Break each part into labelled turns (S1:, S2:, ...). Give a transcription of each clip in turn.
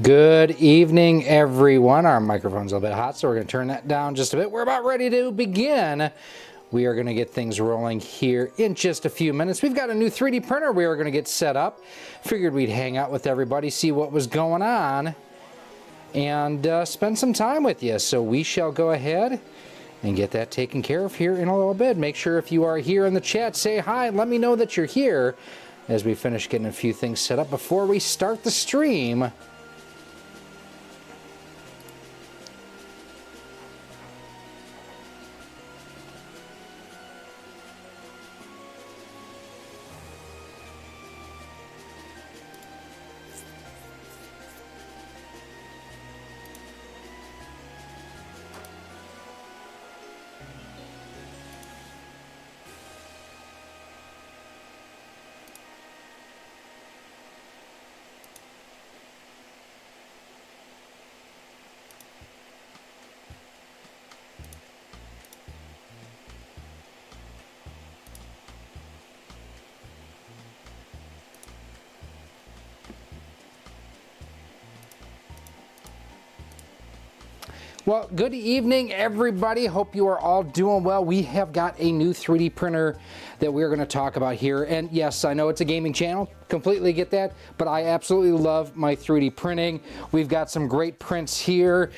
S1: Good evening, everyone. Our microphone's a little bit hot, so we're going to turn that down just a bit. We're about ready to begin. We are going to get things rolling here in just a few minutes. We've got a new 3D printer we are going to get set up. Figured we'd hang out with everybody, see what was going on, and spend some time with you. So we shall go ahead and get that taken care of here in a little bit. Make sure if you are here in the chat, say hi and let me know that you're here as we finish getting a few things set up before we start the stream. Well, good evening, everybody. Hope you are all doing well. We have got a new 3D printer that we're going to talk about here. And yes, I know it's a gaming channel. Completely get that. But I absolutely love my 3D printing. We've got some great prints here,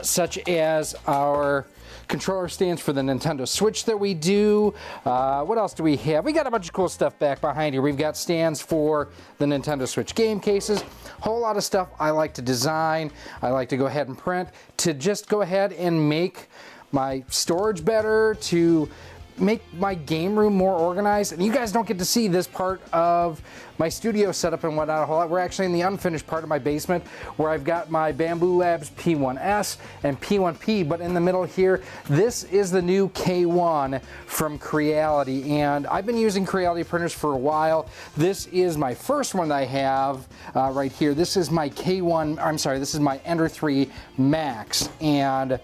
S1: such as our controller stands for the Nintendo Switch that we do. What else do we have? We got a bunch of cool stuff back behind here. We've got stands for the Nintendo Switch game cases. Whole lot of stuff I like to design. I like to go ahead and print to just go ahead and make my storage better, to make my game room more organized. And you guys don't get to see this part of my studio setup and whatnot a whole lot. We're actually in the unfinished part of my basement where I've got my Bambu Labs P1S and P1P, but in the middle here, this is the new K1 from Creality, and I've been using Creality printers for a while. This is my first one that I have right here. This is my K1, I'm sorry, this is my Ender 3 Max, and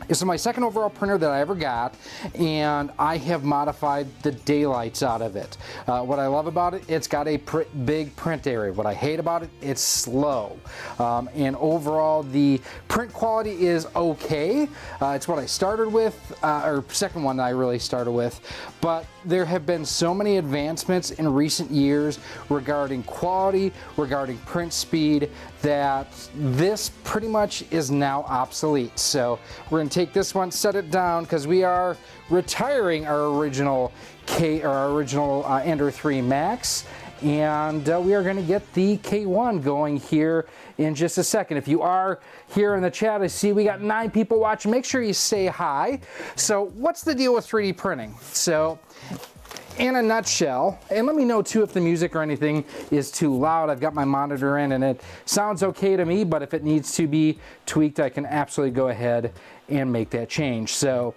S1: this is my second overall printer that I ever got, and I have modified the daylights out of it. What I love about it, it's got a big print area. What I hate about it, it's slow. And overall, the print quality is okay. It's what I started with, or second one that I really started with, but there have been so many advancements in recent years regarding quality, regarding print speed, that this pretty much is now obsolete. So we're going to take this one, set it down, because we are retiring our original Ender 3 Max, and we are going to get the K1 going here in just a second. If you are here in the chat, I see we got 9 people watching. Make sure you say hi. So what's the deal with 3D printing? So in a nutshell, and let me know too if the music or anything is too loud. I've got my monitor in and it sounds okay to me, but if it needs to be tweaked, I can absolutely go ahead and make that change. So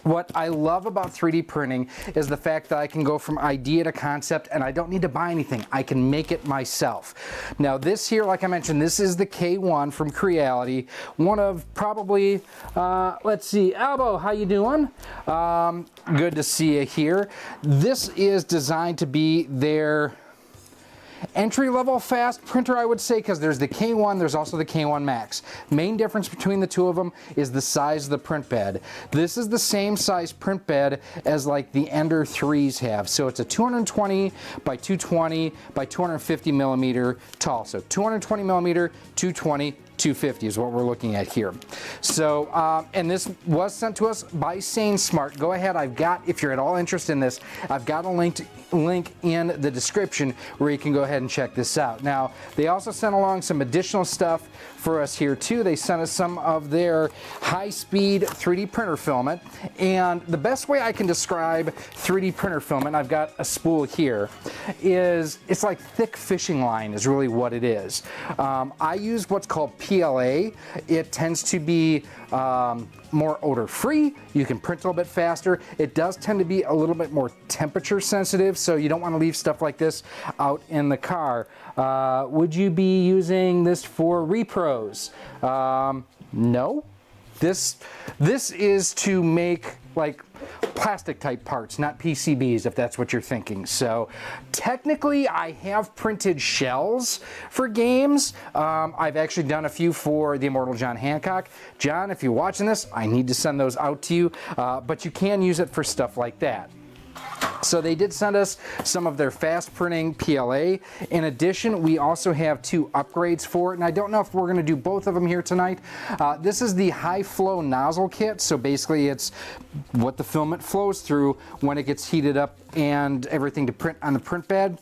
S1: what I love about 3D printing is the fact that I can go from idea to concept and I don't need to buy anything. I can make it myself. Now this here, like I mentioned, this is the K1 from Creality. One of probably, let's see, Albo, how you doing? Good to see you here. This is designed to be their entry-level fast printer, I would say, because there's the K1, there's also the K1 Max. Main difference between the two of them is the size of the print bed. This is the same size print bed as like the Ender 3s have. So it's a 220 by 220 by 250 millimeter tall. So 220 millimeter, 220, 250 is what we're looking at here. So, and this was sent to us by Sain Smart. Go ahead, I've got, if you're at all interested in this, I've got a link in the description where you can go ahead and check this out. Now, they also sent along some additional stuff for us here too. They sent us some of their high-speed 3D printer filament, and the best way I can describe 3D printer filament, I've got a spool here, is it's like thick fishing line is really what it is. I use what's called PLA. It tends to be more odor-free. You can print a little bit faster. It does tend to be a little bit more temperature sensitive, so you don't want to leave stuff like this out in the car. Would you be using this for repros? No. This is to make like plastic type parts, not PCBs, if that's what you're thinking. So technically I have printed shells for games. I've actually done a few for the immortal John Hancock. John, if you're watching this, I need to send those out to you, but you can use it for stuff like that. So they did send us some of their fast printing PLA. In addition, we also have 2 upgrades for it, and I don't know if we're going to do both of them here tonight. This is the high flow nozzle kit, so basically it's what the filament flows through when it gets heated up and everything to print on the print bed.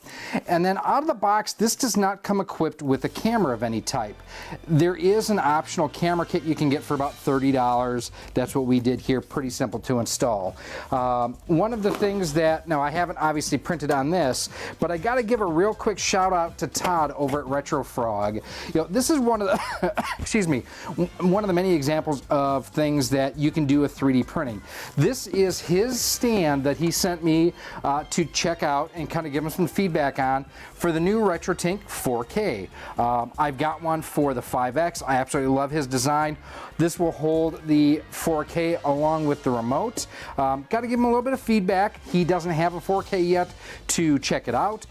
S1: And then out of the box, this does not come equipped with a camera of any type. There is an optional camera kit you can get for about $30. That's what we did here, pretty simple to install. One of the things that, now I haven't obviously printed on this, but I got to give a real quick shout out to Todd over at Retro Frog. You know, this is one of the, excuse me, one of the many examples of things that you can do with 3D printing. This is his stand that he sent me to check out and kind of give him some feedback on for the new RetroTink 4K. I've got one for the 5X. I absolutely love his design. This will hold the 4K along with the remote. Got to give him a little bit of feedback. He doesn't have a 4K yet to check it out.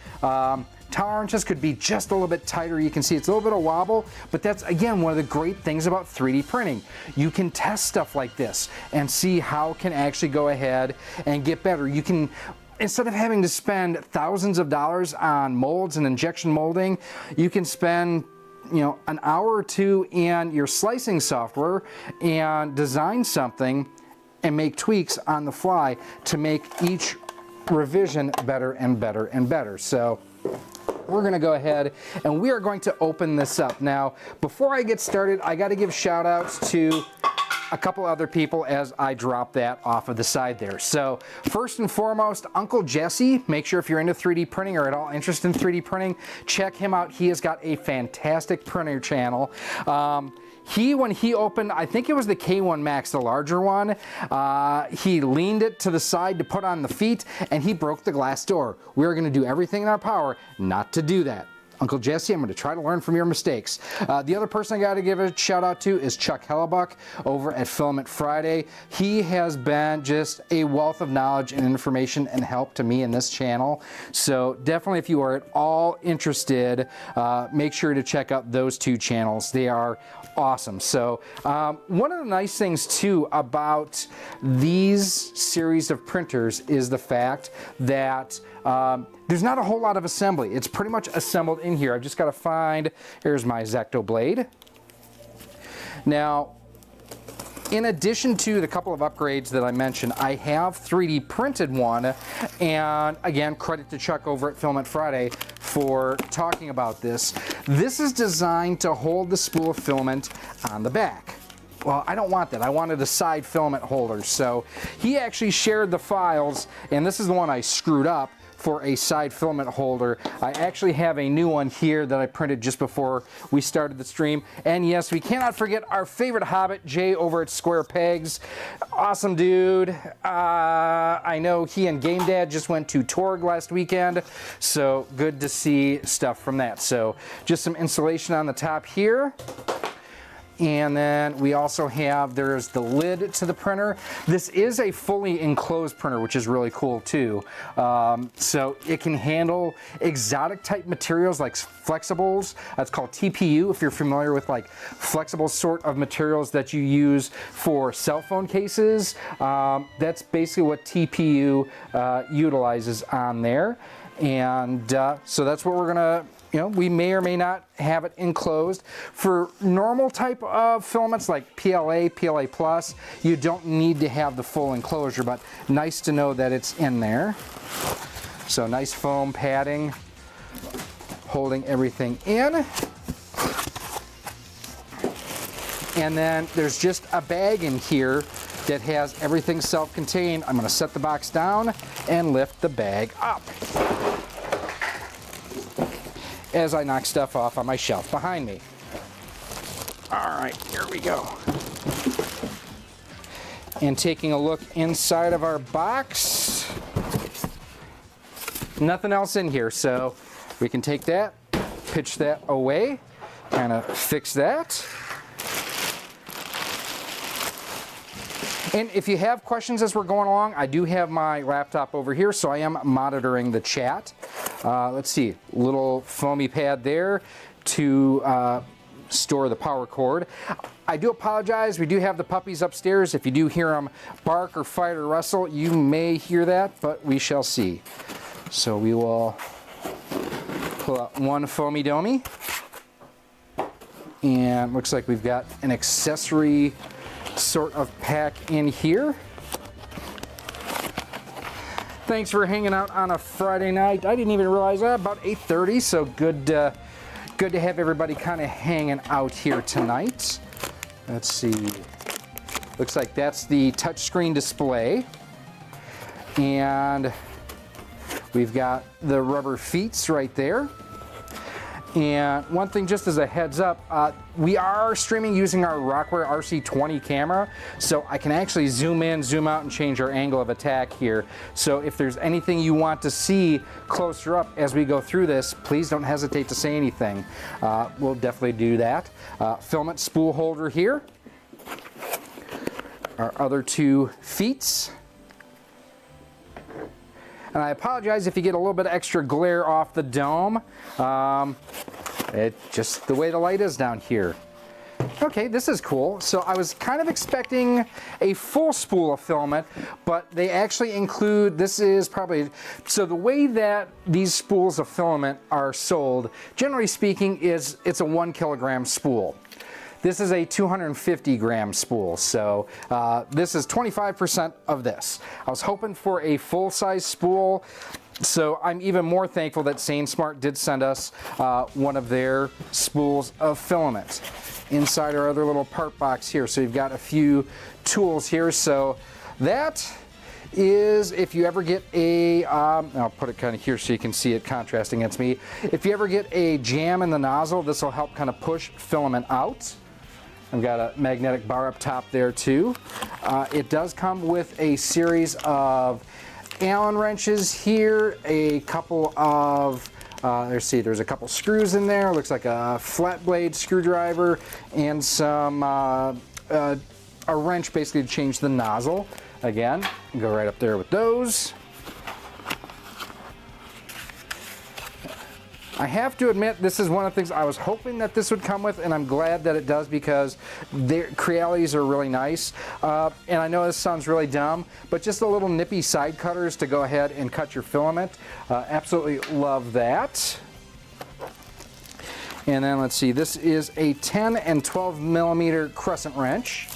S1: Tolerances could be just a little bit tighter. You can see it's a little bit of wobble, but that's again one of the great things about 3D printing. You can test stuff like this and see how it can actually go ahead and get better. You can, instead of having to spend thousands of dollars on molds and injection molding, you can spend, you know, an hour or two in your slicing software and design something and make tweaks on the fly to make each revision better and better and better. So we're going to go ahead and we are going to open this up. Now, before I get started, I got to give shout outs to a couple other people as I drop that off of the side there. So first and foremost, Uncle Jesse. Make sure if you're into 3D printing or at all interested in 3D printing, check him out. He has got a fantastic printer channel. When he opened, I think it was the K1 Max, the larger one, he leaned it to the side to put on the feet and he broke the glass door. We are going to do everything in our power not to do that. Uncle Jesse, I'm going to try to learn from your mistakes. The other person I got to give a shout out to is Chuck Hellebuck over at Filament Friday. He has been just a wealth of knowledge and information and help to me in this channel. So definitely if you are at all interested, make sure to check out those 2 channels. They are awesome. So one of the nice things too about these series of printers is the fact that there's not a whole lot of assembly. It's pretty much assembled in here. I've just got to find, here's my X-Acto blade. Now, in addition to the couple of upgrades that I mentioned, I have 3D printed one, and again, credit to Chuck over at Filament Friday for talking about this. This is designed to hold the spool of filament on the back. Well, I don't want that. I wanted a side filament holder. So he actually shared the files, and this is the one I screwed up for a side filament holder. I actually have a new one here that I printed just before we started the stream. And yes, we cannot forget our favorite hobbit, Jay over at Square Pegs. Awesome dude. I know he and Game Dad just went to Torg last weekend, so good to see stuff from that. So just some insulation on the top here. And then we also have, there's the lid to the printer. This is a fully enclosed printer, which is really cool too. So it can handle exotic type materials like flexibles. That's called TPU, if you're familiar with like flexible sort of materials that you use for cell phone cases. That's basically what TPU utilizes on there. And so that's what we're gonna, you know, we may or may not have it enclosed. For normal type of filaments like PLA, PLA+, you don't need to have the full enclosure, but nice to know that it's in there. So nice foam padding, holding everything in. And then there's just a bag in here that has everything self-contained. I'm gonna set the box down and lift the bag up as I knock stuff off on my shelf behind me. All right, here we go. And taking a look inside of our box, nothing else in here, so we can take that, pitch that away, kind of fix that. And if you have questions as we're going along, I do have my laptop over here, so I am monitoring the chat. Let's see, little foamy pad there to store the power cord. I do apologize, we do have the puppies upstairs. If you do hear them bark or fight or wrestle, you may hear that, but we shall see. So we will pull out one foamy domey. And looks like we've got an accessory sort of pack in here. Thanks for hanging out on a Friday night. I didn't even realize that, about 8:30, so good to have everybody kind of hanging out here tonight. Let's see. Looks like that's the touchscreen display. And we've got the rubber feet right there. And one thing just as a heads up, we are streaming using our Rockware RC20 camera, so I can actually zoom in, zoom out, and change our angle of attack here. So if there's anything you want to see closer up as we go through this, please don't hesitate to say anything. We'll definitely do that. Filament spool holder here. Our other two feet. And I apologize if you get a little bit of extra glare off the dome. It's just the way the light is down here. Okay, this is cool. So I was kind of expecting a full spool of filament, but they actually include, this is probably, so the way that these spools of filament are sold, generally speaking, is it's a 1 kilogram spool. This is a 250 gram spool, so this is 25% of this. I was hoping for a full-size spool, so I'm even more thankful that Sain Smart did send us one of their spools of filament. Inside our other little part box here, so you've got a few tools here. So that is, if you ever get a, I'll put it kind of here so you can see it contrasting against me. If you ever get a jam in the nozzle, this will help kind of push filament out. I've got a magnetic bar up top there too. It does come with a series of Allen wrenches here, a couple of, let's see, there's a couple screws in there. Looks like a flat blade screwdriver and some, a wrench basically to change the nozzle. Again, go right up there with those. I have to admit, this is one of the things I was hoping that this would come with, and I'm glad that it does because their Crealities are really nice. And I know this sounds really dumb, but just a little nippy side cutters to go ahead and cut your filament. Absolutely love that. And then let's see, this is a 10 and 12 millimeter crescent wrench.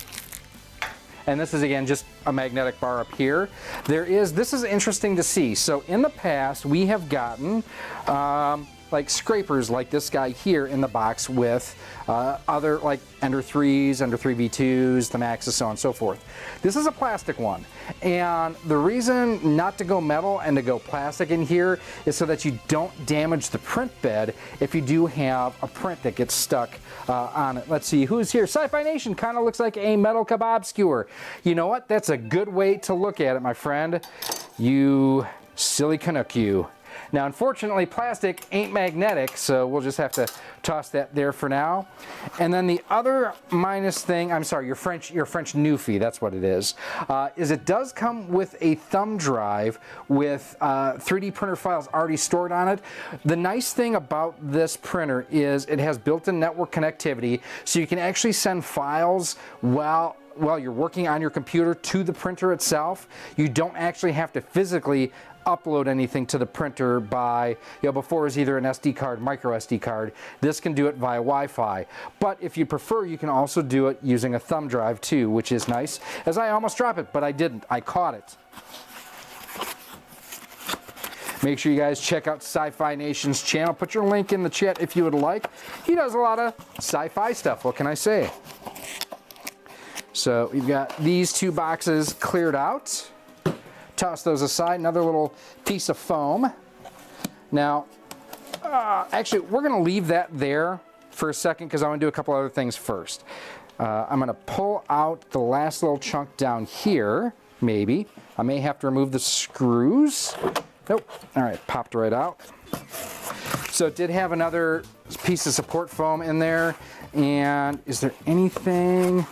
S1: And this is, again, just a magnetic bar up here. This is interesting to see. So in the past, we have gotten like scrapers like this guy here in the box with other like Ender 3s, Ender 3 V2s, the Maxes, so on and so forth. This is a plastic one. And the reason not to go metal and to go plastic in here is so that you don't damage the print bed if you do have a print that gets stuck on it. Let's see, who's here? Sci-Fi Nation kind of looks like a metal kebab skewer. You know what? That's a good way to look at it, my friend. You silly Canuck, you. Now, unfortunately, plastic ain't magnetic, so we'll just have to toss that there for now. And then the other minus thing, I'm sorry, your French Newfie, that's what it is it does come with a thumb drive with 3D printer files already stored on it. The nice thing about this printer is it has built-in network connectivity, so you can actually send files while you're working on your computer to the printer itself. You don't actually have to physically upload anything to the printer by, before it was either an SD card, micro SD card. This can do it via Wi-Fi. But if you prefer, you can also do it using a thumb drive too, which is nice. As I almost dropped it, but I didn't. I caught it. Make sure you guys check out Sci-Fi Nation's channel. Put your link in the chat if you would like. He does a lot of sci-fi stuff. What can I say? So we've got these two boxes cleared out. Toss those aside. Another little piece of foam. Now, actually, we're going to leave that there for a second because I want to do a couple other things first. I'm going to pull out the last little chunk down here, maybe. I may have to remove the screws. Nope. All right, popped right out. So it did have another piece of support foam in there. And is there anything?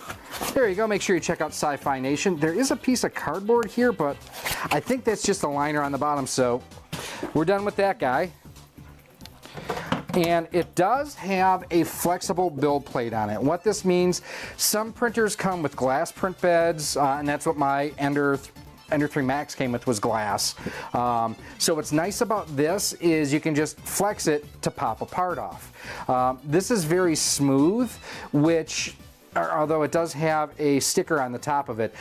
S1: There you go. Make sure you check out Sci-Fi Nation. There is a piece of cardboard here, but I think that's just a liner on the bottom, so we're done with that guy. And it does have a flexible build plate on it. What this means, some printers come with glass print beds, and that's what my Ender 3 Max came with, was glass. So what's nice about this is you can just flex it to pop a part off. This is very smooth, which, although it does have a sticker on the top of it,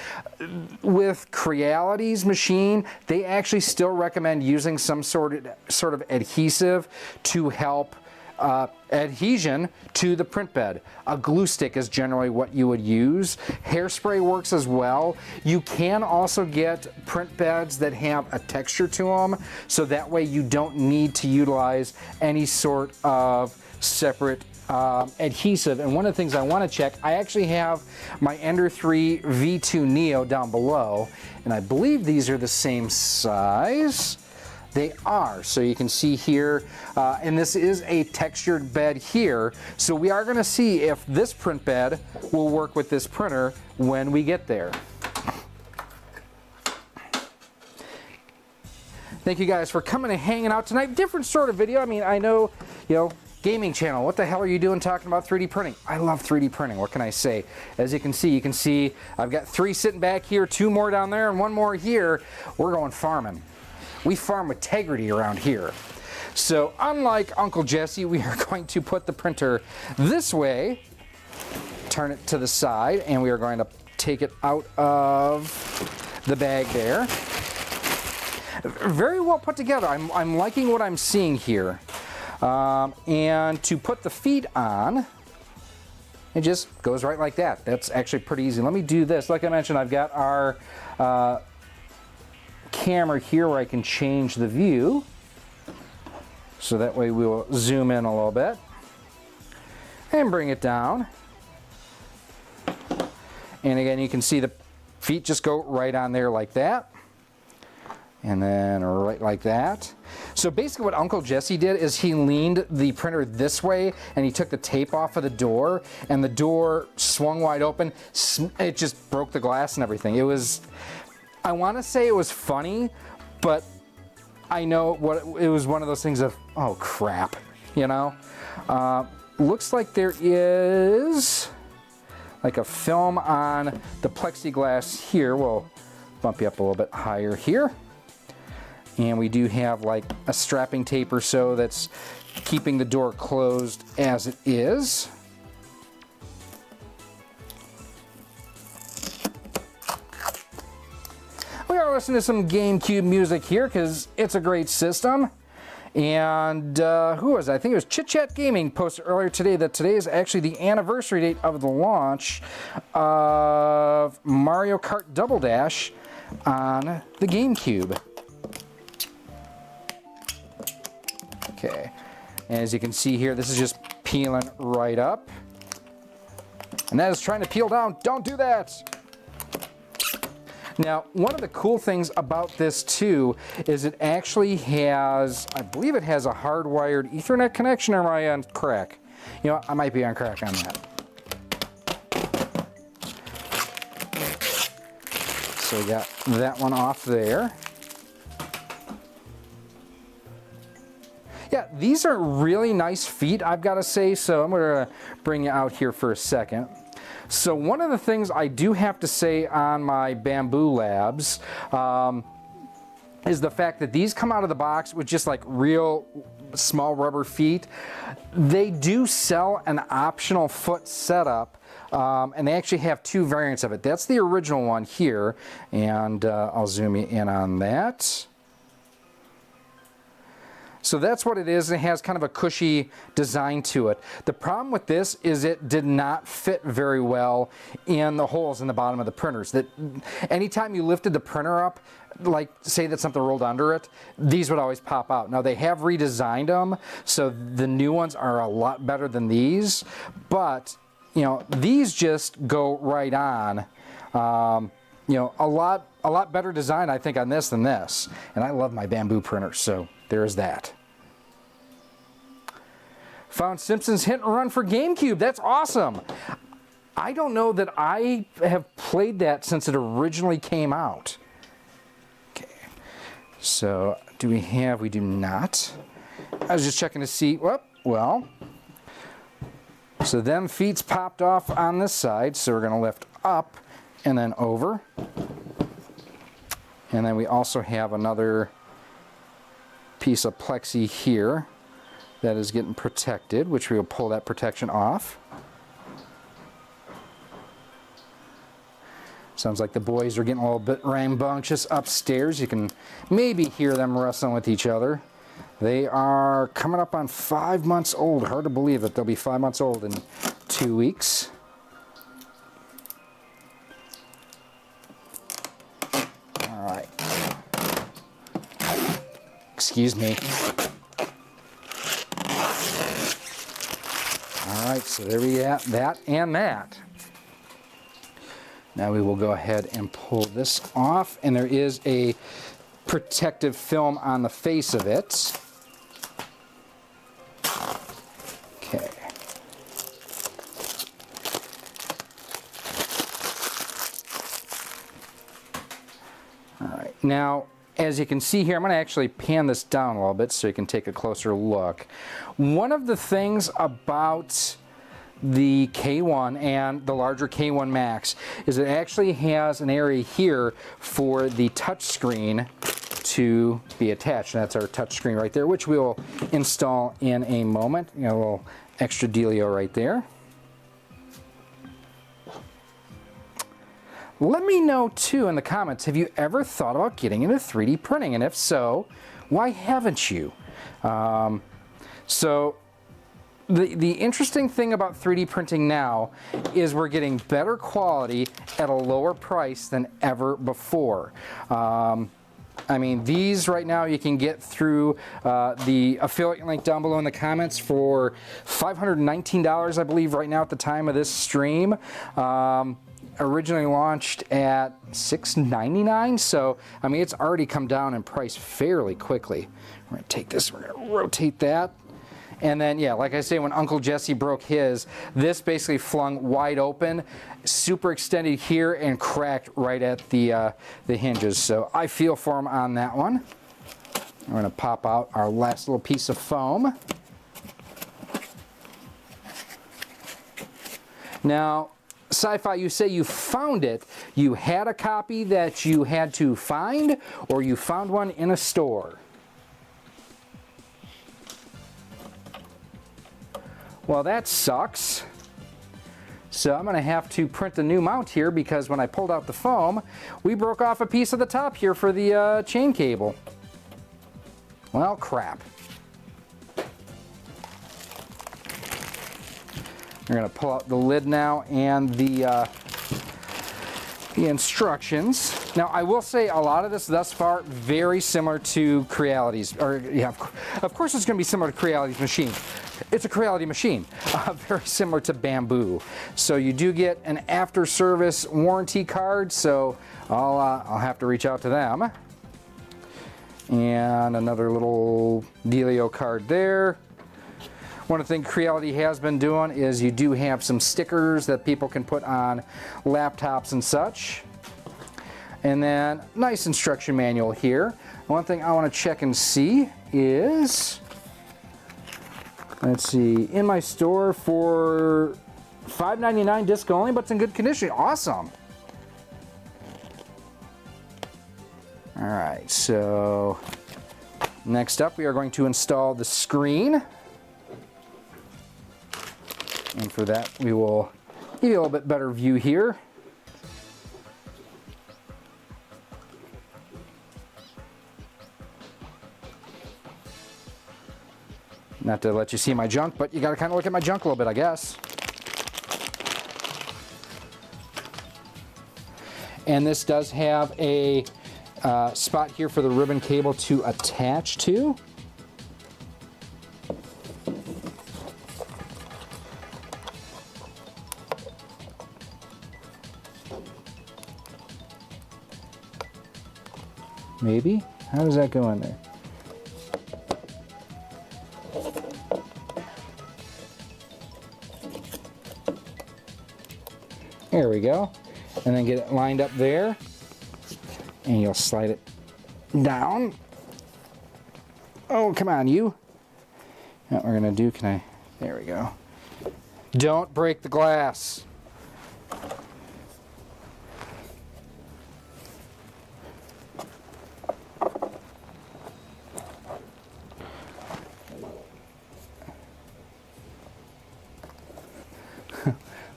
S1: with Creality's machine, they actually still recommend using some sort of adhesive to help adhesion to the print bed. A glue stick is generally what you would use. Hairspray works as well. You can also get print beds that have a texture to them, so that way you don't need to utilize any sort of separate adhesive. And one of the things I want to check, I actually have my Ender 3 V2 Neo down below, and I believe these are the same size. They are, so you can see here, and this is a textured bed here, so we are going to see if this print bed will work with this printer when we get there. Thank you guys for coming and hanging out tonight. Different sort of video. I mean, I know, gaming channel, what the hell are you doing talking about 3D printing? I love 3D printing, what can I say? As you can see I've got 3 sitting back here, 2 more down there, and 1 more here. We're going farming. We farm with integrity around here. So unlike Uncle Jesse, we are going to put the printer this way, turn it to the side, and we are going to take it out of the bag there. Very well put together. I'm liking what I'm seeing here. And to put the feet on, it just goes right like that. That's actually pretty easy. Let me do this. Like I mentioned, I've got our camera here where I can change the view, so that way we will zoom in a little bit and bring it down, and again you can see the feet just go right on there like that, and then right like that. So basically what Uncle Jesse did is he leaned the printer this way and he took the tape off of the door, and the door swung wide open. It just broke the glass and everything. It was, I want to say it was funny, but I know it was one of those things of, oh crap, looks like there is like a film on the plexiglass here. We'll bump you up a little bit higher here. And we do have like a strapping tape or so that's keeping the door closed as it is. We are listening to some GameCube music here because it's a great system. And who was it? I think it was Chit Chat Gaming posted earlier today that today is actually the anniversary date of the launch of Mario Kart Double Dash on the GameCube. Okay, and as you can see here, this is just peeling right up. And that is trying to peel down. Don't do that! Now, one of the cool things about this too is it actually has, I believe it has a hardwired Ethernet connection, or am I on crack? I might be on crack on that. So we got that one off there. Yeah, these are really nice feet, I've got to say, so I'm going to bring you out here for a second. So one of the things I do have to say on my Bambu Labs is the fact that these come out of the box with just like real small rubber feet. They do sell an optional foot setup, and they actually have 2 variants of it. That's the original one here, and I'll zoom you in on that. So that's what it is. It has kind of a cushy design to it. The problem with this is it did not fit very well in the holes in the bottom of the printers. That anytime you lifted the printer up, like say that something rolled under it, these would always pop out. Now they have redesigned them, so the new ones are a lot better than these, but these just go right on. A lot better design, I think, on this than this. And I love my Bambu printer, so there's that. Found Simpsons Hit and Run for GameCube. That's awesome. I don't know that I have played that since it originally came out. Okay, so do we have, we do not. I was just checking to see, well, so them feet's popped off on this side, so we're gonna lift up and then over. And then we also have another piece of plexi here that is getting protected, which we will pull that protection off. Sounds like the boys are getting a little bit rambunctious upstairs. You can maybe hear them wrestling with each other. They are coming up on 5 months old. Hard to believe that they'll be 5 months old in 2 weeks. All right. Excuse me. All right, so there we have that and that. Now we will go ahead and pull this off, and there is a protective film on the face of it. Okay. All right, now as you can see here, I'm going to actually pan this down a little bit so you can take a closer look. One of the things about the K1 and the larger K1 Max is it actually has an area here for the touch screen to be attached. And that's our touch screen right there, which we'll install in a moment. You know, a little extra dealio right there. Let me know too in the comments, have you ever thought about getting into 3D printing? And if so, why haven't you? The interesting thing about 3D printing now is we're getting better quality at a lower price than ever before. I mean, these right now you can get through the affiliate link down below in the comments for $519, I believe, right now at the time of this stream. Originally launched at $699, so I mean it's already come down in price fairly quickly. We're gonna take this, we're gonna rotate that. And then, yeah, like I say, when Uncle Jesse broke his, this basically flung wide open, super extended here, and cracked right at the hinges. So I feel for him on that one. We're going to pop out our last little piece of foam. Now, Sci-Fi, you say you found it. You had a copy that you had to find, or you found one in a store? Well, that sucks. So I'm going to have to print a new mount here because when I pulled out the foam, we broke off a piece of the top here for the chain cable. Well, crap. We're going to pull out the lid now and the instructions. Now, I will say a lot of this thus far very similar to Creality's, or yeah, of course it's going to be similar to Creality's machine. It's a Creality machine, very similar to Bambu. So you do get an after-service warranty card, so I'll have to reach out to them. And another little dealio card there. One of the things Creality has been doing is you do have some stickers that people can put on laptops and such. And then nice instruction manual here. One thing I want to check and see is, let's see, in my store for $5.99 disc only, but it's in good condition. Awesome. All right, so next up we are going to install the screen. And for that we will give you a little bit better view here. Not to let you see my junk, but you got to kind of look at my junk a little bit, I guess. And this does have a spot here for the ribbon cable to attach to. Maybe? How does that go in there? There we go. And then get it lined up there. And you'll slide it down. Oh, come on, you. What we're gonna do, there we go. Don't break the glass.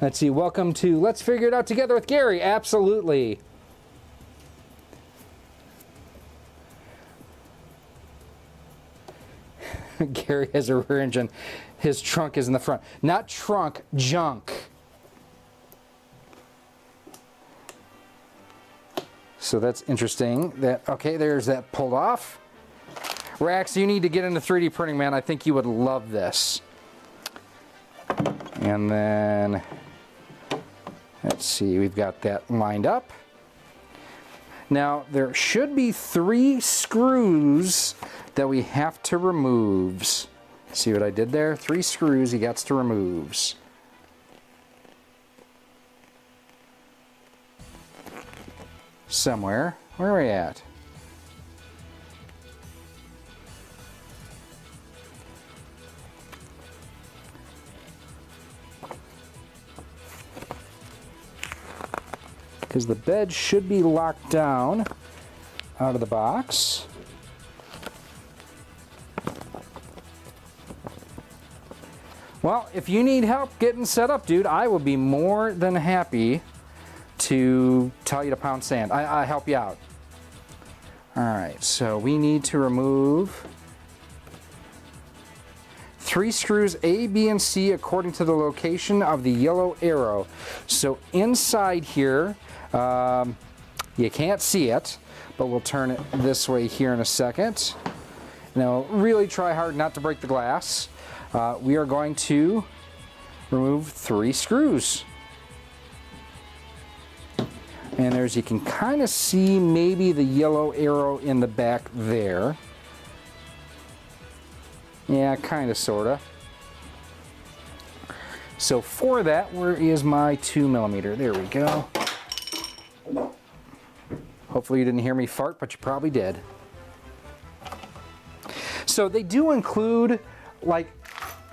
S1: Let's see, welcome to Let's Figure It Out Together with Gary. Absolutely. Gary has a rear engine. His trunk is in the front. Not trunk, junk. So that's interesting. Okay, there's that pulled off. Rax, you need to get into 3D printing, man. I think you would love this. And then, let's see, we've got that lined up. Now, there should be 3 screws that we have to remove. See what I did there? 3 screws he gets to remove. Somewhere. Where are we at? Because the bed should be locked down out of the box. Well, if you need help getting set up, dude, I will be more than happy to tell you to pound sand. I help you out. All right, so we need to remove 3 screws A, B, and C according to the location of the yellow arrow. So inside here, you can't see it, but we'll turn it this way here in a second. Now, really try hard not to break the glass. We are going to remove 3 screws. And as you can kind of see, maybe the yellow arrow in the back there. Yeah, kind of, sort of. So for that, where is my 2mm? There we go. Hopefully you didn't hear me fart, but you probably did. So they do include like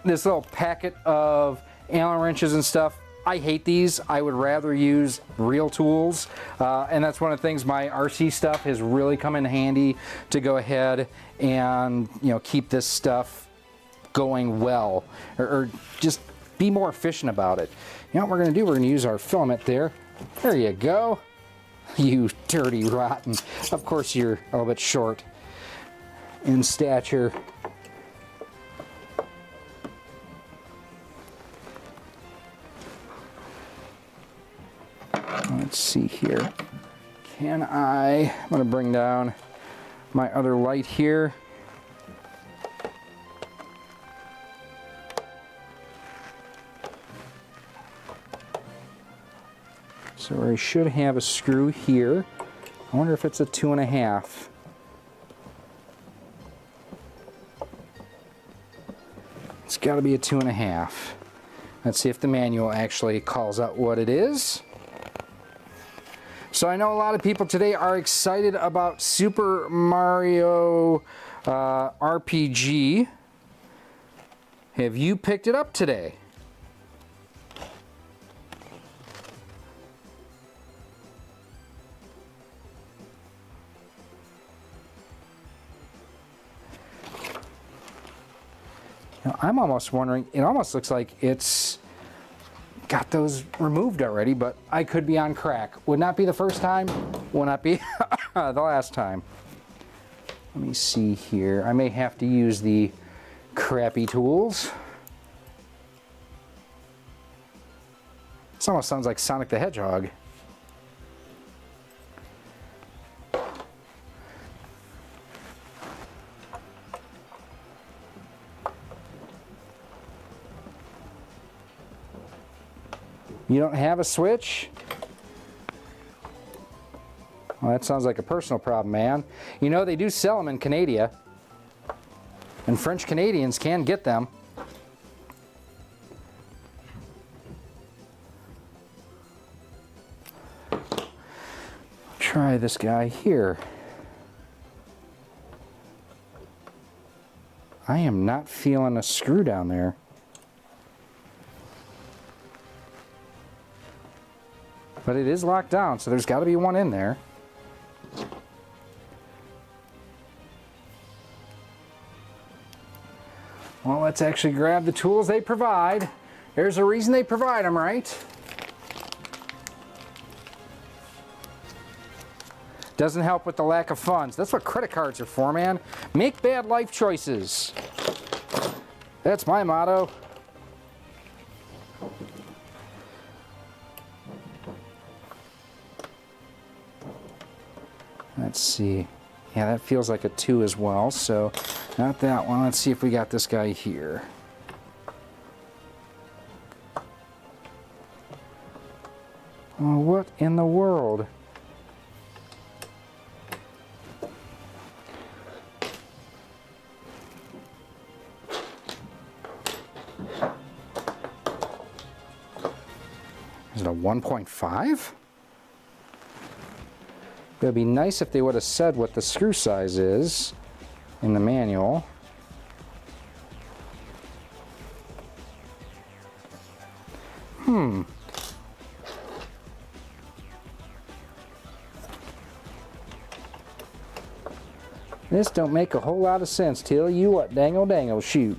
S1: this little packet of Allen wrenches and stuff. I hate these. I would rather use real tools. And that's one of the things, my RC stuff has really come in handy to go ahead and, you know, keep this stuff going well, or just be more efficient about it. You know what we're gonna do? We're gonna use our filament there. There you go. You dirty rotten. Of course you're a little bit short in stature. Let's see here. I'm going to bring down my other light here. So I should have a screw here. I wonder if it's a 2.5. It's got to be a 2.5. Let's see if the manual actually calls out what it is. So I know a lot of people today are excited about Super Mario RPG. Have you picked it up today? Now, I'm almost wondering, it almost looks like it's got those removed already, but I could be on crack. Would not be the first time, would not be the last time. Let me see here. I may have to use the crappy tools. This almost sounds like Sonic the Hedgehog. You don't have a switch? Well, that sounds like a personal problem, man. You know, they do sell them in Canada, and French Canadians can get them. try this guy here. I am not feeling a screw down there. But it is locked down, so there's got to be one in there. Well, let's actually grab the tools they provide. There's a reason they provide them, right? Doesn't help with the lack of funds. That's what credit cards are for, man. Make bad life choices. That's my motto. Let's see. Yeah, that feels like a 2 as well, so not that one. Let's see if we got this guy here. Oh, what in the world? Is it a 1.5? It would be nice if they would have said what the screw size is in the manual. This don't make a whole lot of sense. Tell you what, dangle dangle, shoot.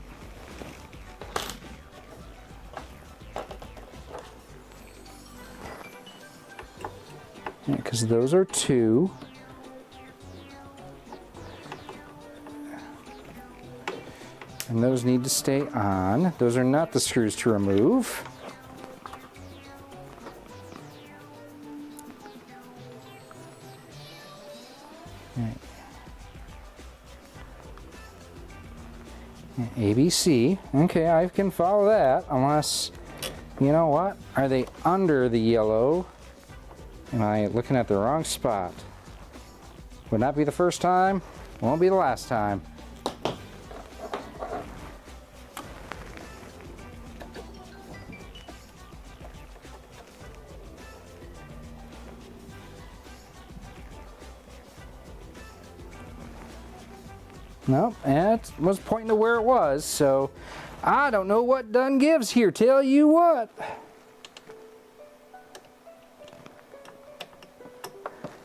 S1: Yeah, because those are 2. And those need to stay on. Those are not the screws to remove. Right. ABC. Okay, I can follow that, unless, you know what? Are they under the yellow? Am I looking at the wrong spot? Would not be the first time, won't be the last time. Nope, and it was pointing to where it was, so I don't know what done gives here, tell you what.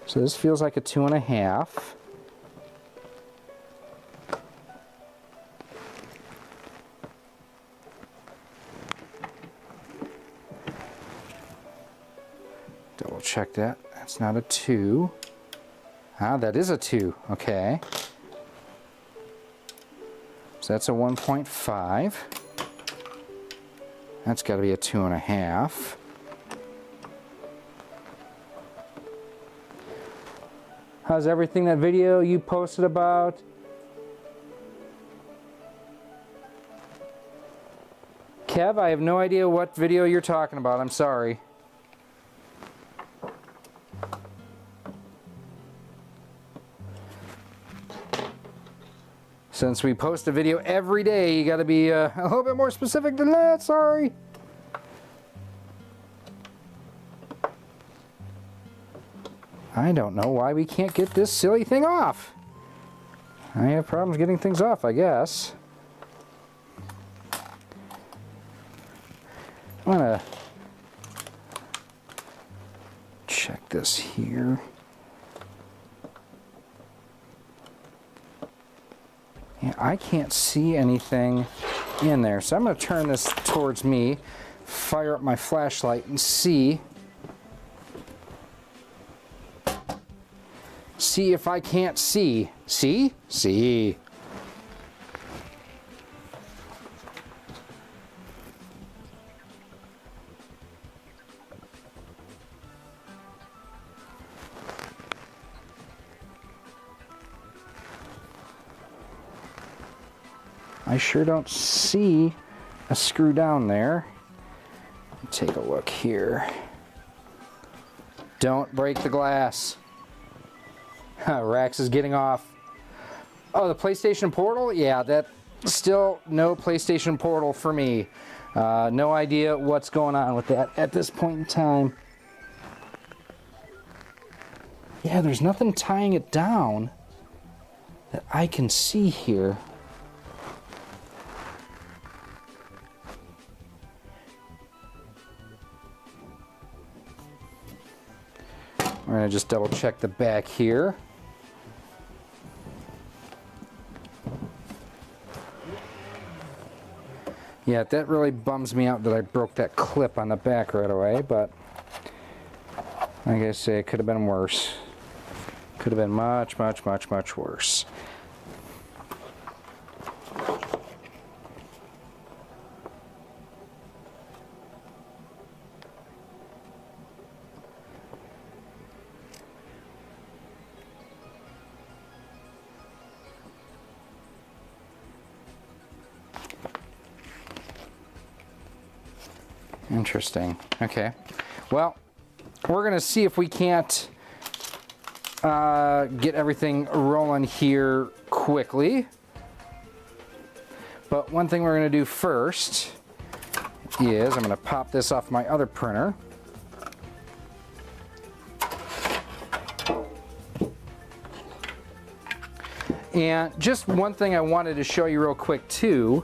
S1: So this feels like a 2.5. Double check that. That's not a 2. Ah, that is a 2. Okay. So that's a 1.5. That's got to be a 2.5. How's everything that video you posted about? Kev, I have no idea what video you're talking about. I'm sorry. Since we post a video every day, you got to be a little bit more specific than that. Sorry. I don't know why we can't get this silly thing off. I have problems getting things off, I guess. I'm gonna check this here. Yeah, I can't see anything in there, so I'm going to turn this towards me, fire up my flashlight, and see if I can't see. See? See. I sure don't see a screw down there. Take a look here. Don't break the glass. Rax is getting off. Oh, the PlayStation Portal? Yeah, that still no PlayStation Portal for me. No idea what's going on with that at this point in time. Yeah, there's nothing tying it down that I can see here. We're going to just double check the back here. Yeah, that really bums me out that I broke that clip on the back right away, but like I say, it could have been worse. Could have been much, much, much, much worse. Interesting. Okay. Well, we're going to see if we can't get everything rolling here quickly. But one thing we're going to do first is I'm going to pop this off my other printer. And just one thing I wanted to show you real quick too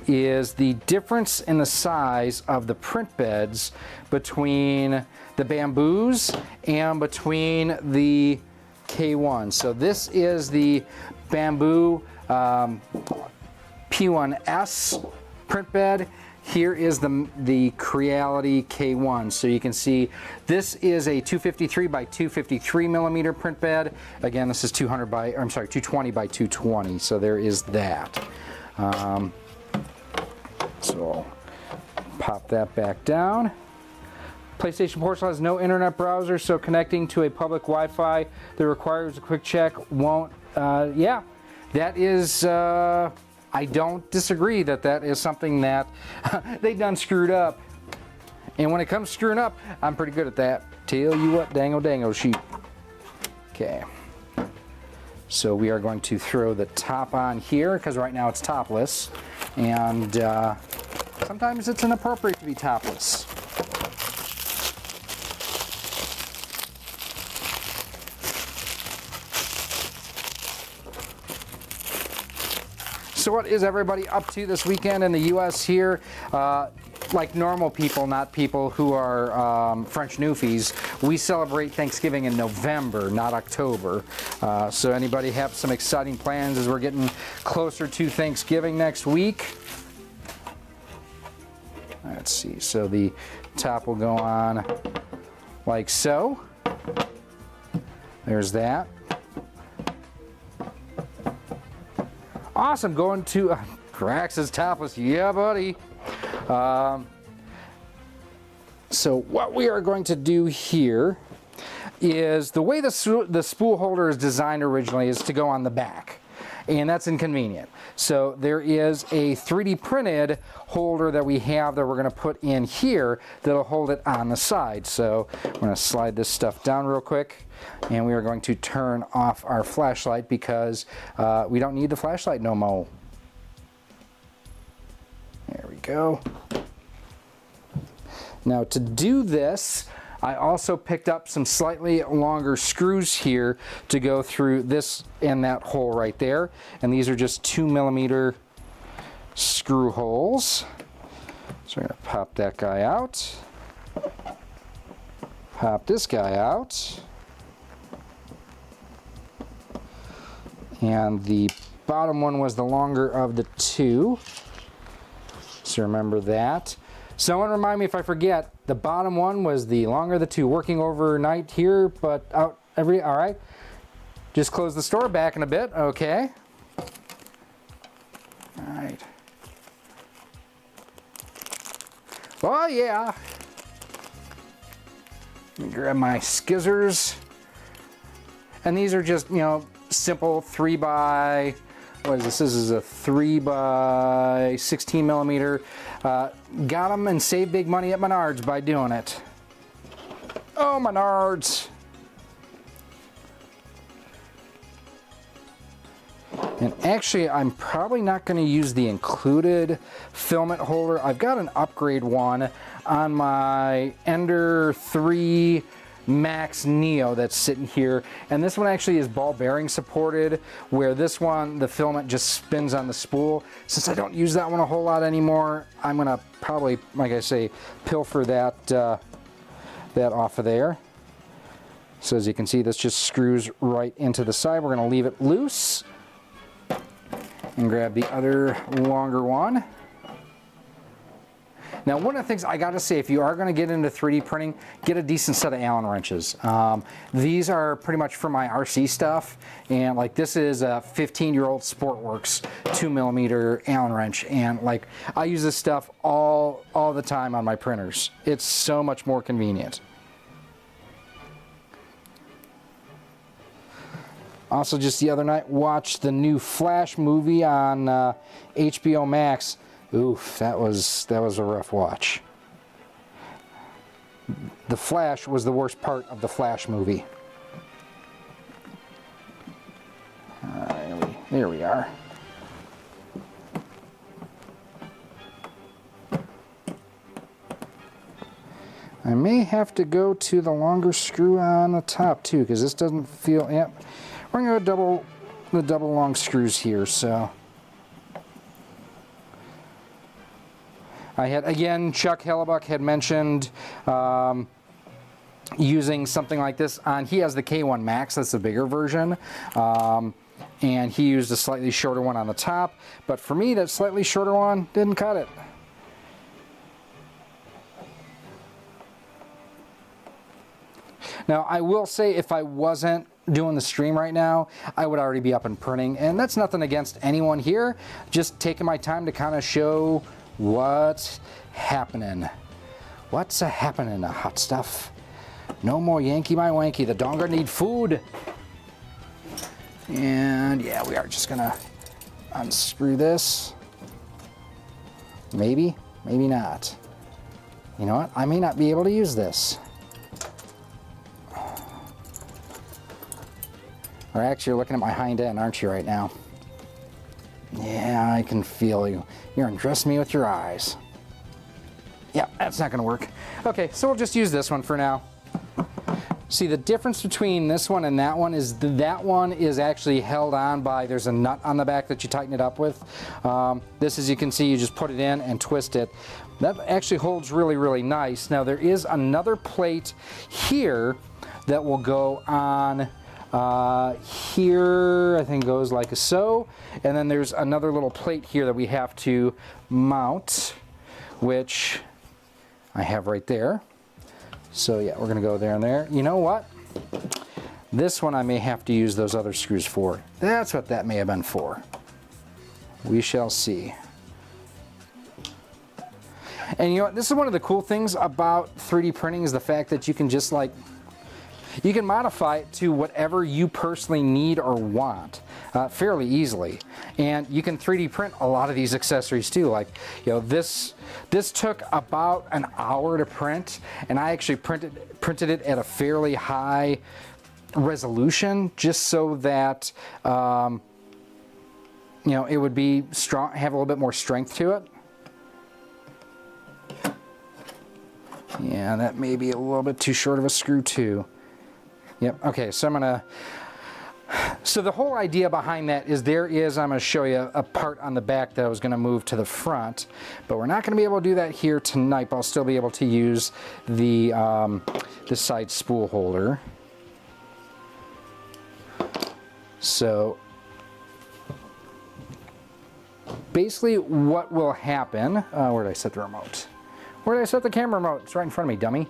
S1: is the difference in the size of the print beds between the Bambus and between the K1. So this is the Bambu P1S print bed. Here is the Creality K1. So you can see this is a 253 by 253 millimeter print bed. Again, this is 220 by 220. So there is that. So pop that back down. PlayStation Portal has no internet browser, so connecting to a public Wi-Fi that requires a quick check won't. Yeah, that is. I don't disagree that that is something that they done screwed up. And when it comes to screwing up, I'm pretty good at that. Tell you what, dango sheep. Okay. So we are going to throw the top on here because right now it's topless, and sometimes it's inappropriate to be topless. So what is everybody up to this weekend in the U.S. here? Like normal people, not people who are French newfies, we celebrate Thanksgiving in November, not October. So anybody have some exciting plans as we're getting closer to Thanksgiving next week? Let's see, so the top will go on like so. There's that. Awesome, going to Crax is topless, yeah buddy. So what we are going to do here is the way the spool holder is designed originally is to go on the back, and that's inconvenient. So there is a 3D printed holder that we have that we're going to put in here that'll hold it on the side. So we're going to slide this stuff down real quick, and we are going to turn off our flashlight because we don't need the flashlight no more. There we go. Now to do this, I also picked up some slightly longer screws here to go through this and that hole right there. And these are just 2mm screw holes. So we're going to pop that guy out. Pop this guy out. And the bottom one was the longer of the two. So remember that. Someone remind me if I forget, the bottom one was the longer of the two. Working overnight here, but out all right. Just close the store back in a bit, okay. All right. Oh yeah. Let me grab my skizzers. And these are just, you know, simple 3 by, what is this? This is a 3 by 16mm. Got them and saved big money at Menards by doing it. Oh, Menards. And actually, I'm probably not going to use the included filament holder. I've got an upgrade one on my Ender 3 Max Neo that's sitting here, and this one actually is ball bearing supported, where this one the filament just spins on the spool. Since I don't use that one a whole lot anymore, I'm gonna probably, like I say, pilfer that that off of there. So as you can see, this just screws right into the side. We're gonna leave it loose and grab the other longer one. Now, one of the things I gotta say, if you are gonna get into 3D printing, get a decent set of Allen wrenches. These are pretty much for my RC stuff, and like this is a 15-year-old Sportworks 2mm Allen wrench, and like I use this stuff all the time on my printers. It's so much more convenient. Also, just the other night, watched the new Flash movie on HBO Max. Oof, that was a rough watch. The Flash was the worst part of the Flash movie. Alright, there we are. I may have to go to the longer screw on the top too, because this doesn't feel, yep. We're going to go the double long screws here, so. I had, again, Chuck Hellebuck had mentioned using something like this on, he has the K1 Max, that's the bigger version, and he used a slightly shorter one on the top, but for me, that slightly shorter one didn't cut it. Now, I will say, if I wasn't doing the stream right now, I would already be up and printing, and that's nothing against anyone here, just taking my time to kind of show what's happening. What's happening, hot stuff? No more Yankee my wanky, the donger need food. And yeah, we are just gonna unscrew this. Maybe, maybe not. You know what, I may not be able to use this. Or actually, you're looking at my hind end, aren't you, right now? Yeah, I can feel you. You're undressing me with your eyes. Yeah, that's not going to work. Okay, so we'll just use this one for now. See, the difference between this one and that one is actually held on by, there's a nut on the back that you tighten it up with. This, as you can see, you just put it in and twist it. That actually holds really, really nice. Now, there is another plate here that will go on here, I think goes like so, and then there's another little plate here that we have to mount, which I have right there. So yeah, we're gonna go there and there. You know what? This one I may have to use those other screws for. That's what that may have been for. We shall see. And you know what? This is one of the cool things about 3D printing, is the fact that you can just like, you can modify it to whatever you personally need or want fairly easily. And you can 3D print a lot of these accessories too. Like, you know, this took about an hour to print, and I actually printed it at a fairly high resolution, just so that you know, it would be strong, have a little bit more strength to it. Yeah, that may be a little bit too short of a screw too. Yep, okay, so so the whole idea behind that is I'm going to show you a part on the back that I was going to move to the front, but we're not going to be able to do that here tonight, but I'll still be able to use the side spool holder. So basically what will happen, where did I set the remote? Where did I set the camera remote? It's right in front of me, dummy.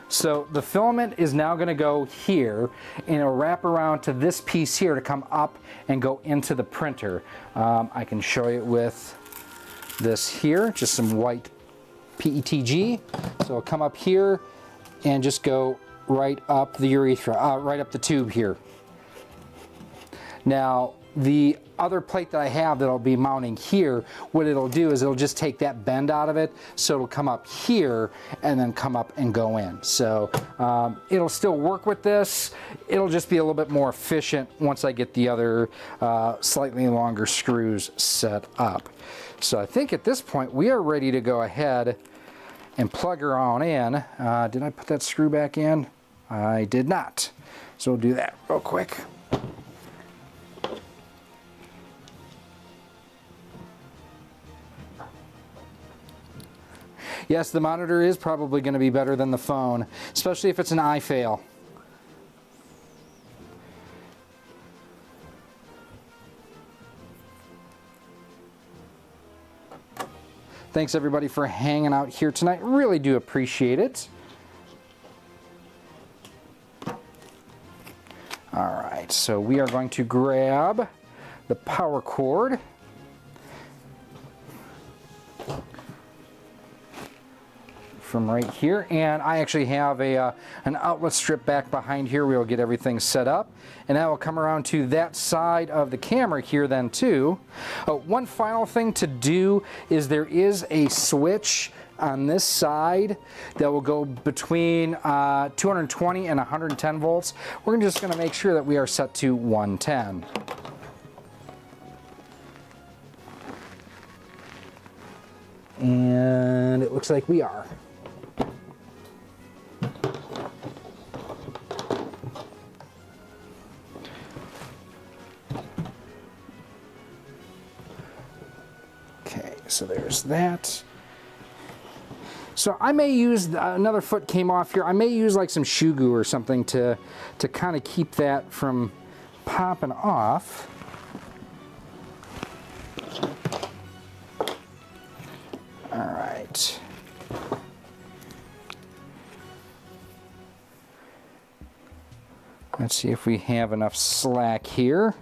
S1: So the filament is now going to go here, and it'll wrap around to this piece here to come up and go into the printer. I can show you with this here, just some white PETG. So it'll come up here and just go right up the urethra, right up the tube here. Now, the other plate that I have that'll be mounting here, what it'll do is it'll just take that bend out of it, so it'll come up here and then come up and go in. So it'll still work with this. It'll just be a little bit more efficient once I get the other slightly longer screws set up. So I think at this point we are ready to go ahead and plug her on in. Did I put that screw back in? I did not. So we'll do that real quick. Yes, the monitor is probably going to be better than the phone, especially if it's an iFail. Thanks everybody for hanging out here tonight. Really do appreciate it. All right, so we are going to grab the power cord. From right here, and I actually have an outlet strip back behind here. We'll get everything set up, and that will come around to that side of the camera here then too. One final thing to do is there is a switch on this side that will go between 220 and 110 volts. We're just going to make sure that we are set to 110. And it looks like we are. So there's that. So I may use, another foot came off here, I may use like some shoe goo or something to kind of keep that from popping off. All right. Let's see if we have enough slack here.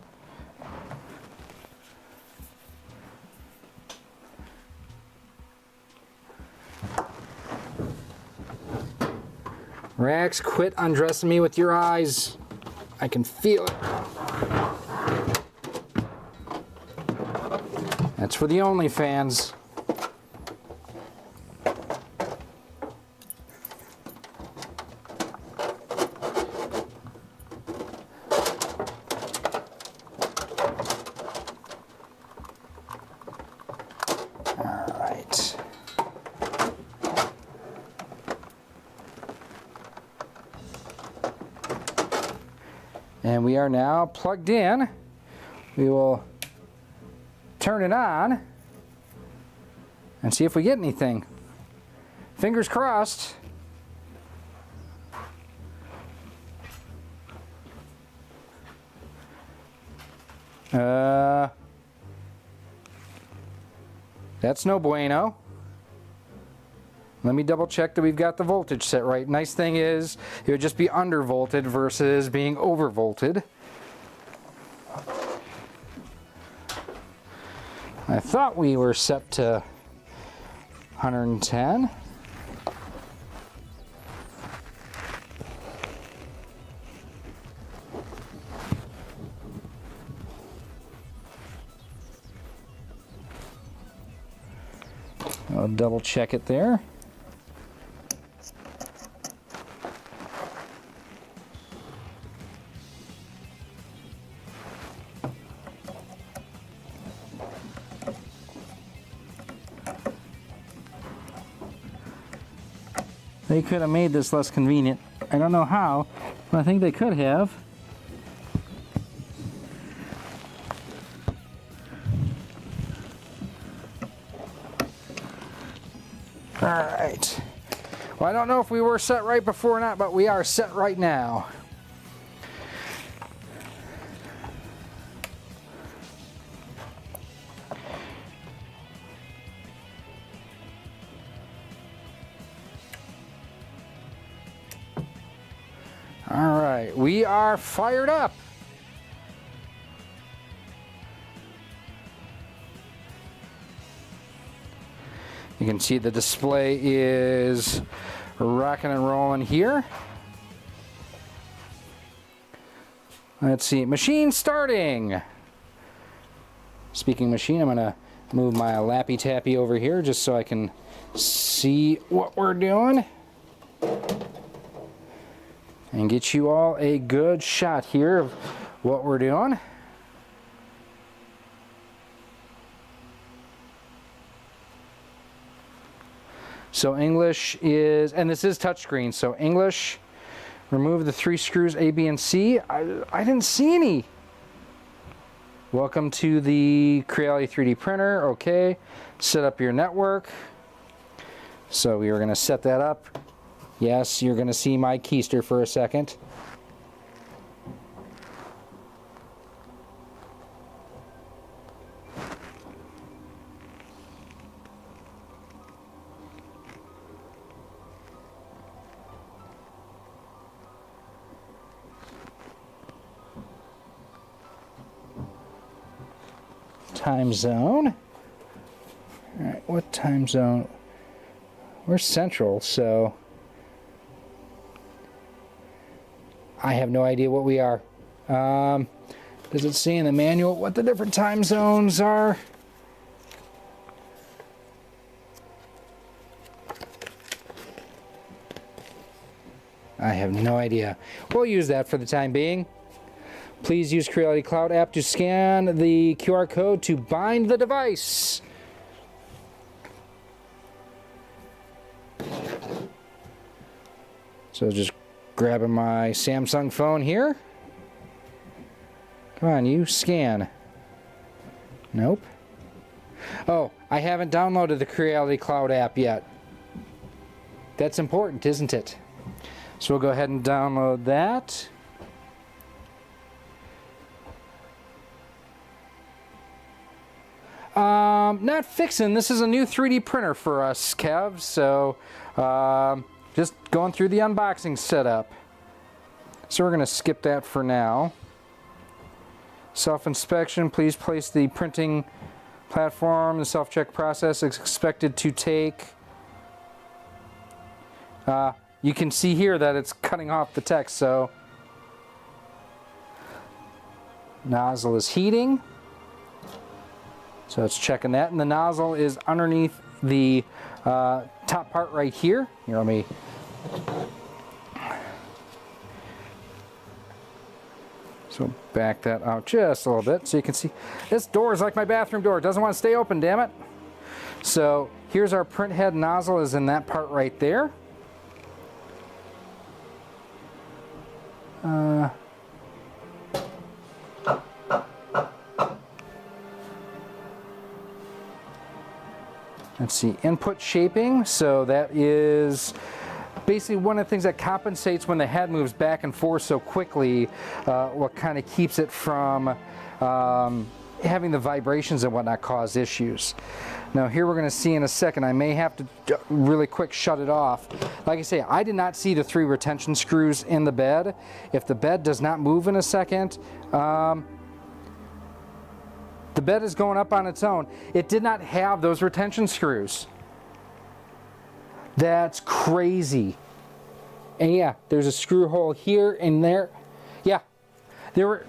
S1: Rax, quit undressing me with your eyes. I can feel it. That's for the OnlyFans. And we are now plugged in. We will turn it on and see if we get anything. Fingers crossed. That's no bueno. Let me double check that we've got the voltage set right. Nice thing is, it would just be undervolted versus being overvolted. I thought we were set to 110. I'll double check it there. They could have made this less convenient. I don't know how, but I think they could have. All right. Well, I don't know if we were set right before or not, but we are set right now. All right, we are fired up. You can see the display is rocking and rolling here. Let's see, machine starting. Speaking machine, I'm gonna move my lappy tappy over here just so I can see what we're doing. And get you all a good shot here of what we're doing. So English is, and this is touchscreen, so English, remove the 3 screws A, B, and C. I didn't see any. Welcome to the Creality 3D printer. Okay, set up your network. So we are going to set that up. Yes, you're going to see my keister for a second. Time zone. All right, what time zone? We're central, so I have no idea what we are. Does it say in the manual what the different time zones are? I have no idea. We'll use that for the time being. Please use Creality Cloud app to scan the QR code to bind the device. So just grabbing my Samsung phone here. Come on, you scan. Nope. Oh, I haven't downloaded the Creality Cloud app yet. That's important, isn't it? So we'll go ahead and download that. Not fixing. This is a new 3D printer for us, Kev. So just going through the unboxing setup. So we're going to skip that for now. Self-inspection. Please place the printing platform. The self-check process is expected to take... you can see here that it's cutting off the text, so... Nozzle is heating. So it's checking that, and the nozzle is underneath the top part right here. Here, let me... So back that out just a little bit so you can see. This door is like my bathroom door. It doesn't want to stay open, damn it. So here's our print head nozzle is in that part right there. Let's see, input shaping. So that is basically one of the things that compensates when the head moves back and forth so quickly, what kind of keeps it from having the vibrations and whatnot cause issues. Now here we're going to see in a second, I may have to really quick shut it off. Like I say, I did not see the 3 retention screws in the bed. If the bed does not move in a second, the bed is going up on its own. It did not have those retention screws. That's crazy. And yeah, there's a screw hole here and there. Yeah, there were,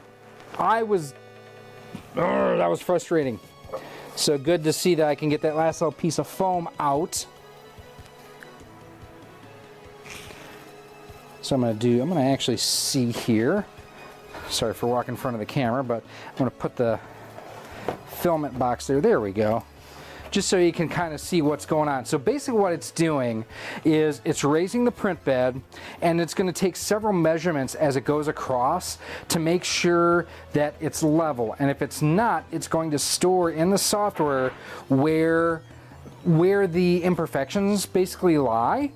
S1: that was frustrating. So good to see that I can get that last little piece of foam out. So I'm gonna actually see here. Sorry for walking in front of the camera, but I'm gonna put the filament box there. There we go. Just so you can kind of see what's going on. So basically what it's doing is it's raising the print bed, and it's going to take several measurements as it goes across to make sure that it's level. And if it's not, it's going to store in the software where the imperfections basically lie.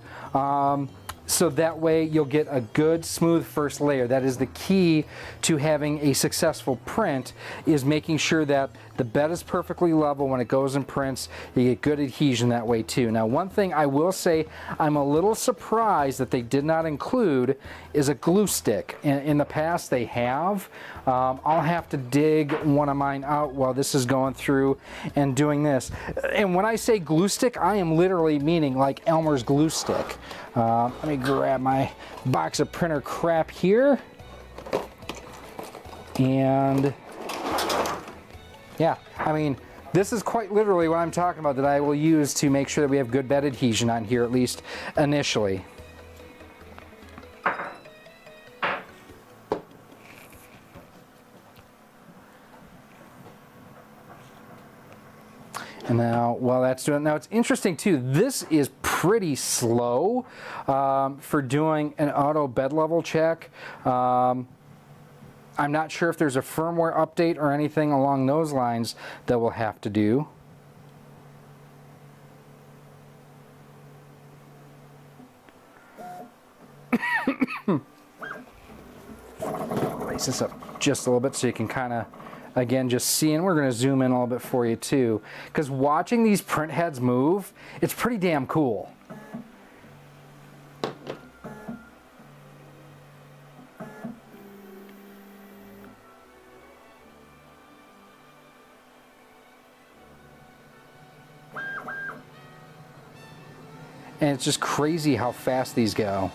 S1: So that way you'll get a good smooth first layer. That is the key to having a successful print, is making sure that the bed is perfectly level when it goes and prints. You get good adhesion that way too. Now one thing I will say I'm a little surprised that they did not include is a glue stick. In the past they have. I'll have to dig one of mine out while this is going through and doing this. And when I say glue stick, I am literally meaning like Elmer's glue stick. Let me grab my box of printer crap here. And yeah, I mean, this is quite literally what I'm talking about that I will use to make sure that we have good bed adhesion on here, at least initially. And now, while that's doing, now it's interesting too, this is pretty slow for doing an auto bed level check. I'm not sure if there's a firmware update or anything along those lines that we'll have to do. Raise this up just a little bit so you can kind of, again, just see, and we're going to zoom in a little bit for you too, because watching these print heads move, it's pretty damn cool. And it's just crazy how fast these go.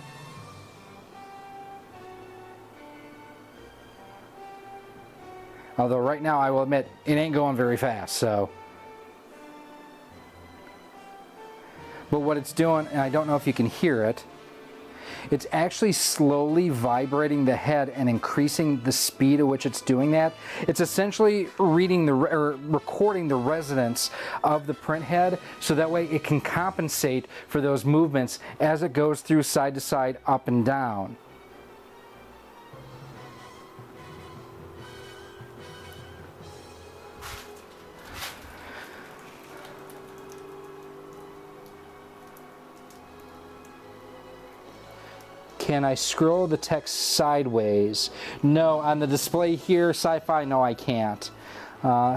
S1: Although right now, I will admit, it ain't going very fast, so. But what it's doing, and I don't know if you can hear it, it's actually slowly vibrating the head and increasing the speed at which it's doing that. It's essentially reading or recording the resonance of the print head, so that way it can compensate for those movements as it goes through side to side, up and down. Can I scroll the text sideways? No, on the display here, Sci-Fi, no I can't.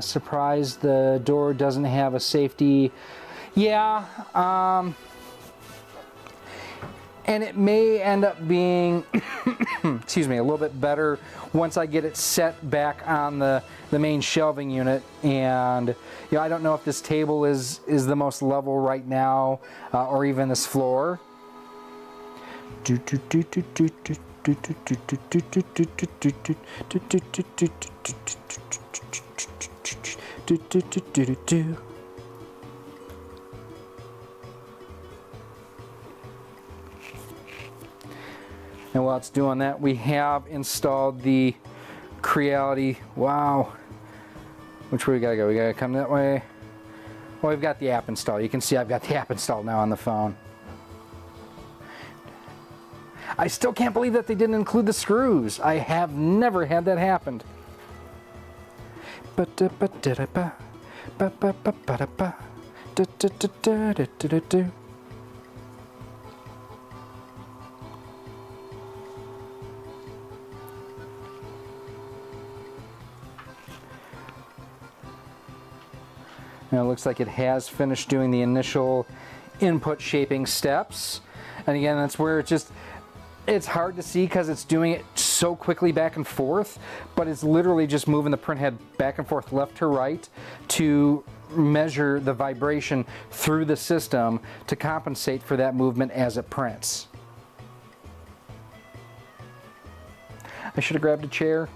S1: Surprised the door doesn't have a safety. Yeah, and it may end up being, excuse me, a little bit better once I get it set back on the main shelving unit. And you know, I don't know if this table is the most level right now, or even this floor. And while it's doing that, we have installed the Creality. Wow. Which way we gotta go? We gotta come that way. Well, we've got the app installed. You can see I've got the app installed now on the phone. I still can't believe that they didn't include the screws. I have never had that happen. Now it looks like it has finished doing the initial input shaping steps. And again, that's where it's hard to see because it's doing it so quickly back and forth, but it's literally just moving the print head back and forth left to right to measure the vibration through the system to compensate for that movement as it prints. I should have grabbed a chair.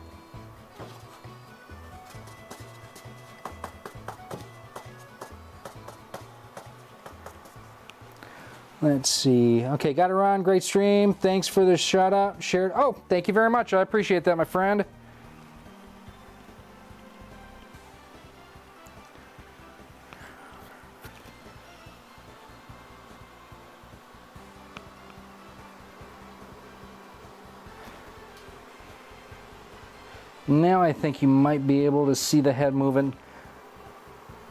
S1: Let's see. Okay, got her on. Great stream. Thanks for the shout out. Shared. Oh, thank you very much. I appreciate that, my friend. Now I think you might be able to see the head moving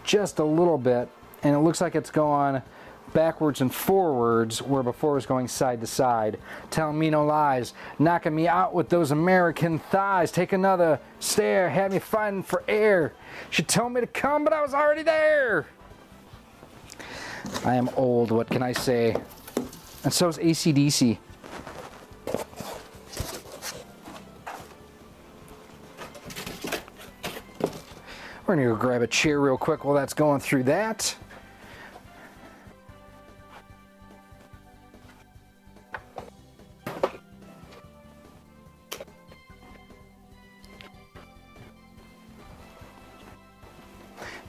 S1: just a little bit, and it looks like it's going backwards and forwards where before it was going side to side. Telling me no lies, knocking me out with those American thighs. Take another stare, had me fighting for air. She told me to come, but I was already there. I am old, what can I say? And so is AC/DC. We're gonna go grab a chair real quick while that's going through that.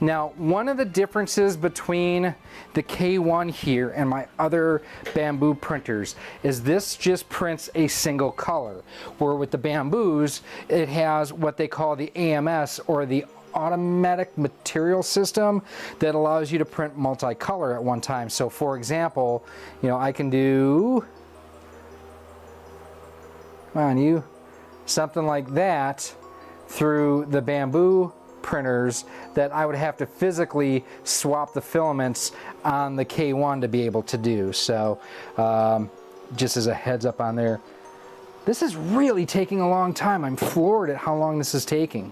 S1: Now, one of the differences between the K1 here and my other Bambu printers is this just prints a single color, where with the Bambus, it has what they call the AMS, or the automatic material system that allows you to print multicolor at one time. So for example, you know, I can do, come on you, something like that through the Bambu printers that I would have to physically swap the filaments on the K1 to be able to do. So just as a heads up on there, this is really taking a long time. I'm floored at how long this is taking.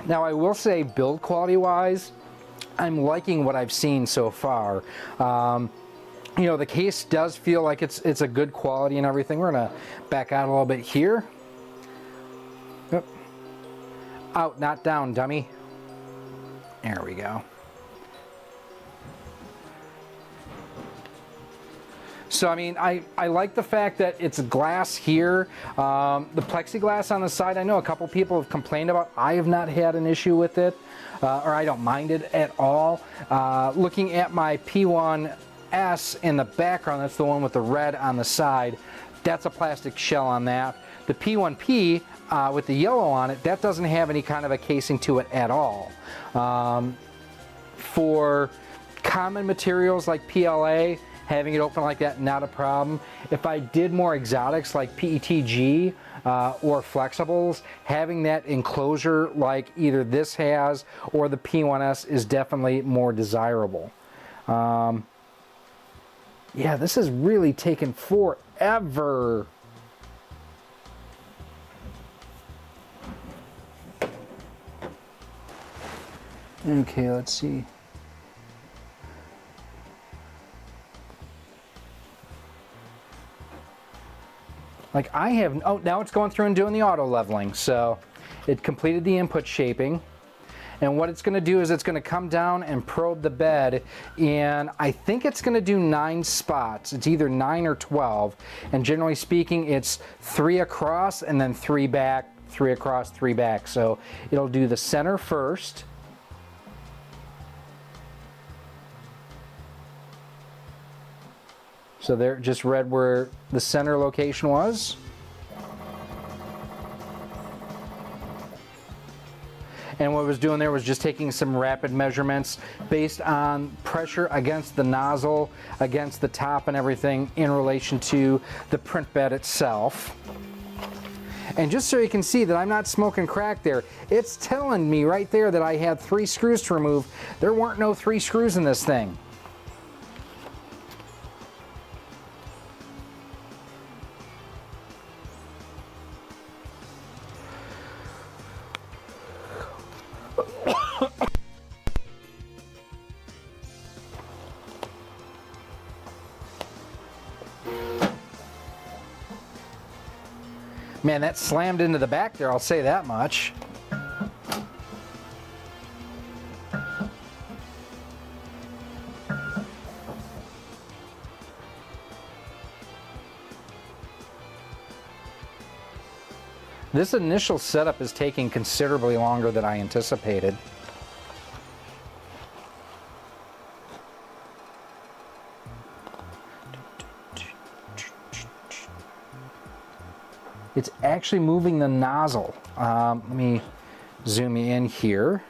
S1: Now I will say, build quality wise, I'm liking what I've seen so far. You know, the case does feel like it's a good quality and everything. We're gonna back out a little bit here. Yep. Out, not down, dummy. There we go. So I mean, I like the fact that it's glass here. The plexiglass on the side, I know a couple people have complained about. I have not had an issue with it, or I don't mind it at all. Looking at my P1S in the background, that's the one with the red on the side, that's a plastic shell on that. The P1P with the yellow on it, that doesn't have any kind of a casing to it at all. For common materials like PLA, having it open like that, not a problem. If I did more exotics like PETG or flexibles, having that enclosure like either this has or the P1S is definitely more desirable. Yeah, this is really taking forever. Okay, let's see. Like I have, oh, now it's going through and doing the auto leveling. So it completed the input shaping. And what it's going to do is it's going to come down and probe the bed. And I think it's going to do 9 spots. It's either 9 or 12. And generally speaking, it's 3 across and then 3 back, 3 across, 3 back. So it'll do the center first. So there, just read where the center location was. And what it was doing there was just taking some rapid measurements based on pressure against the nozzle, against the top and everything in relation to the print bed itself. And just so you can see that I'm not smoking crack there, it's telling me right there that I had 3 screws to remove. There weren't no 3 screws in this thing. Man, that slammed into the back there, I'll say that much. This initial setup is taking considerably longer than I anticipated. It's actually moving the nozzle. Let me zoom you in here.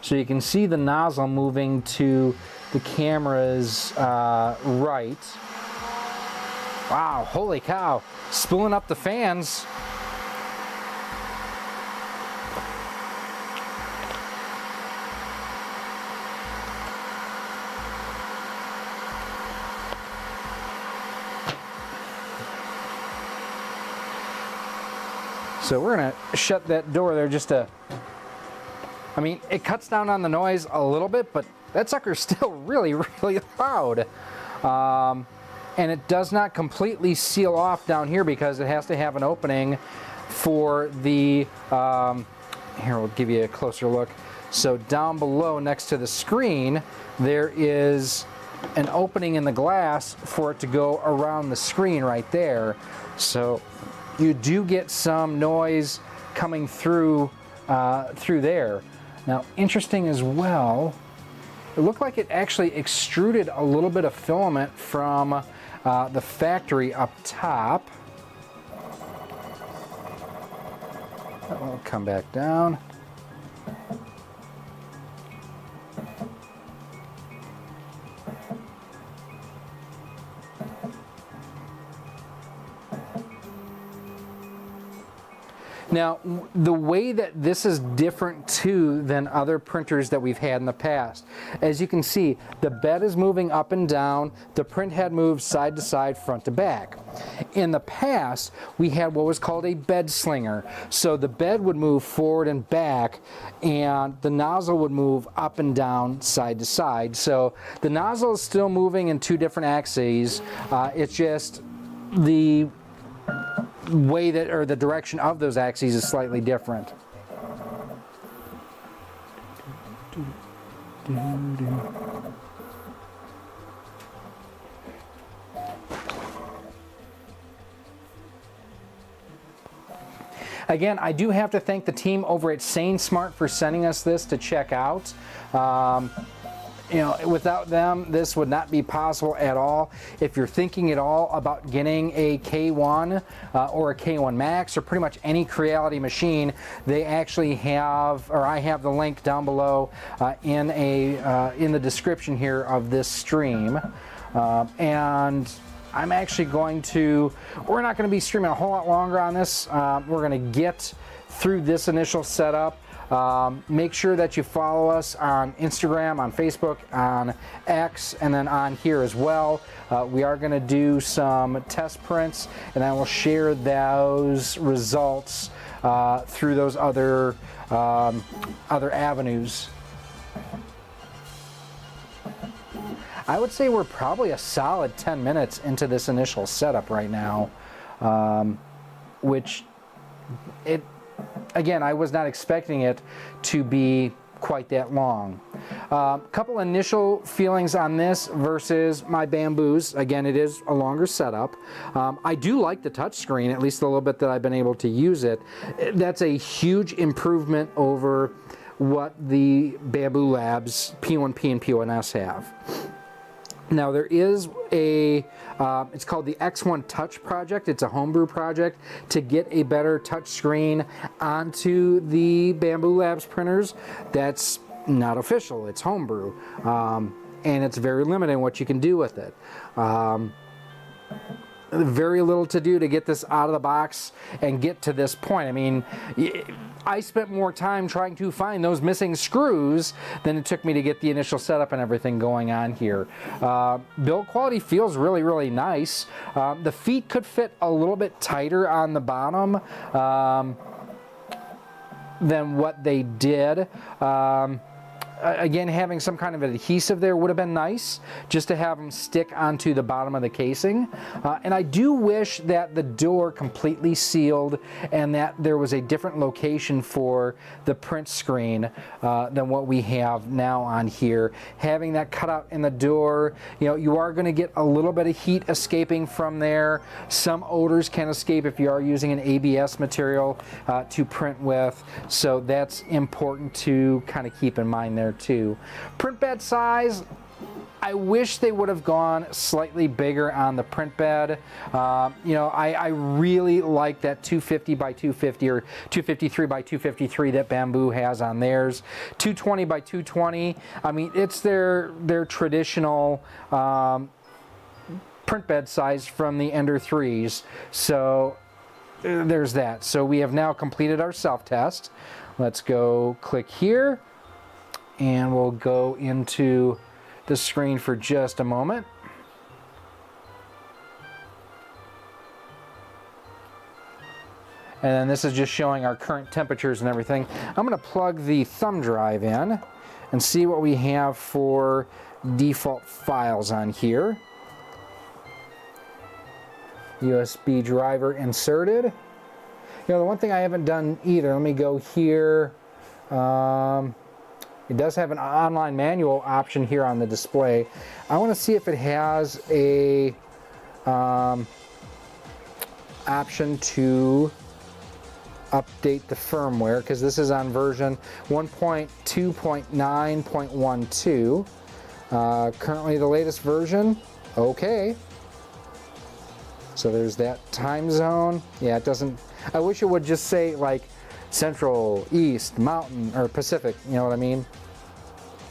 S1: So you can see the nozzle moving to the camera's right. Wow, holy cow, spooling up the fans. So we're gonna shut that door there just to, I mean, it cuts down on the noise a little bit, but that sucker's still really, really loud. And it does not completely seal off down here because it has to have an opening for the, here we'll give you a closer look. So down below next to the screen, there is an opening in the glass for it to go around the screen right there. So you do get some noise coming through there. Now, interesting as well, it looked like it actually extruded a little bit of filament from the factory up top. That will come back down. Now, the way that this is different too than other printers that we've had in the past, as you can see, the bed is moving up and down, the print head moves side to side, front to back. In the past, we had what was called a bed slinger. So the bed would move forward and back, and the nozzle would move up and down, side to side. So the nozzle is still moving in two different axes. It's just the way that, or the direction of those axes is slightly different. Again, I do have to thank the team over at Sain Smart for sending us this to check out. You know, without them, this would not be possible at all. If you're thinking at all about getting a K1 or a K1 Max or pretty much any Creality machine, they actually have, or I have the link down below in the description here of this stream. And I'm actually we're not going to be streaming a whole lot longer on this. We're going to get through this initial setup. Make sure that you follow us on Instagram, on Facebook, on X, and then on here as well. We are going to do some test prints, and I will share those results through those other avenues. I would say we're probably a solid 10 minutes into this initial setup right now, which again, I was not expecting it to be quite that long. Couple initial feelings on this versus my Bambus. Again, it is a longer setup. I do like the touchscreen, at least a little bit that I've been able to use it. That's a huge improvement over what the Bambu Labs P1P and P1S have. Now there is it's called the X1 Touch project. It's a homebrew project to get a better touch screen onto the Bambu Labs printers. That's not official, it's homebrew. And it's very limited in what you can do with it. Very little to do to get this out of the box and get to this point. I mean, I spent more time trying to find those missing screws than it took me to get the initial setup and everything going on here. Build quality feels really, really nice. The feet could fit a little bit tighter on the bottom than what they did. Again, having some kind of adhesive there would have been nice, just to have them stick onto the bottom of the casing. And I do wish that the door completely sealed and that there was a different location for the print screen than what we have now on here. Having that cutout in the door, you know, you are going to get a little bit of heat escaping from there. Some odors can escape if you are using an ABS material to print with, so that's important to kind of keep in mind there too. Print bed size, I wish they would have gone slightly bigger on the print bed. You know, I really like that 250 by 250 or 253 by 253 that Bambu has on theirs. 220 by 220. I mean, it's their traditional print bed size from the Ender 3s. So there's that. So we have now completed our self-test. Let's go click here, and we'll go into the screen for just a moment. And then this is just showing our current temperatures and everything. I'm going to plug the thumb drive in and see what we have for default files on here. USB driver inserted. You know, the one thing I haven't done either, let me go here. It does have an online manual option here on the display. I want to see if it has a option to update the firmware because this is on version 1.2.9.12. Currently the latest version. Okay. So there's that time zone. Yeah, it doesn't. I wish it would just say like Central, East, Mountain, or Pacific. You know what I mean?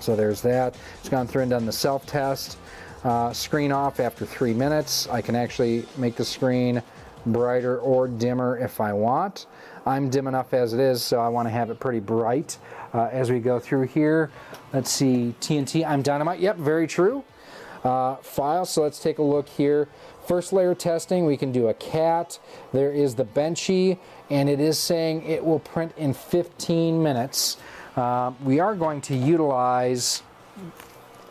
S1: So there's that. It's gone through and done the self-test. Screen off after 3 minutes. I can actually make the screen brighter or dimmer if I want. I'm dim enough as it is, so I want to have it pretty bright as we go through here. Let's see, TNT, I'm dynamite. Yep, very true. File, so let's take a look here. First layer testing, we can do a cat. There is the Benchy, and it is saying it will print in 15 minutes. We are going to utilize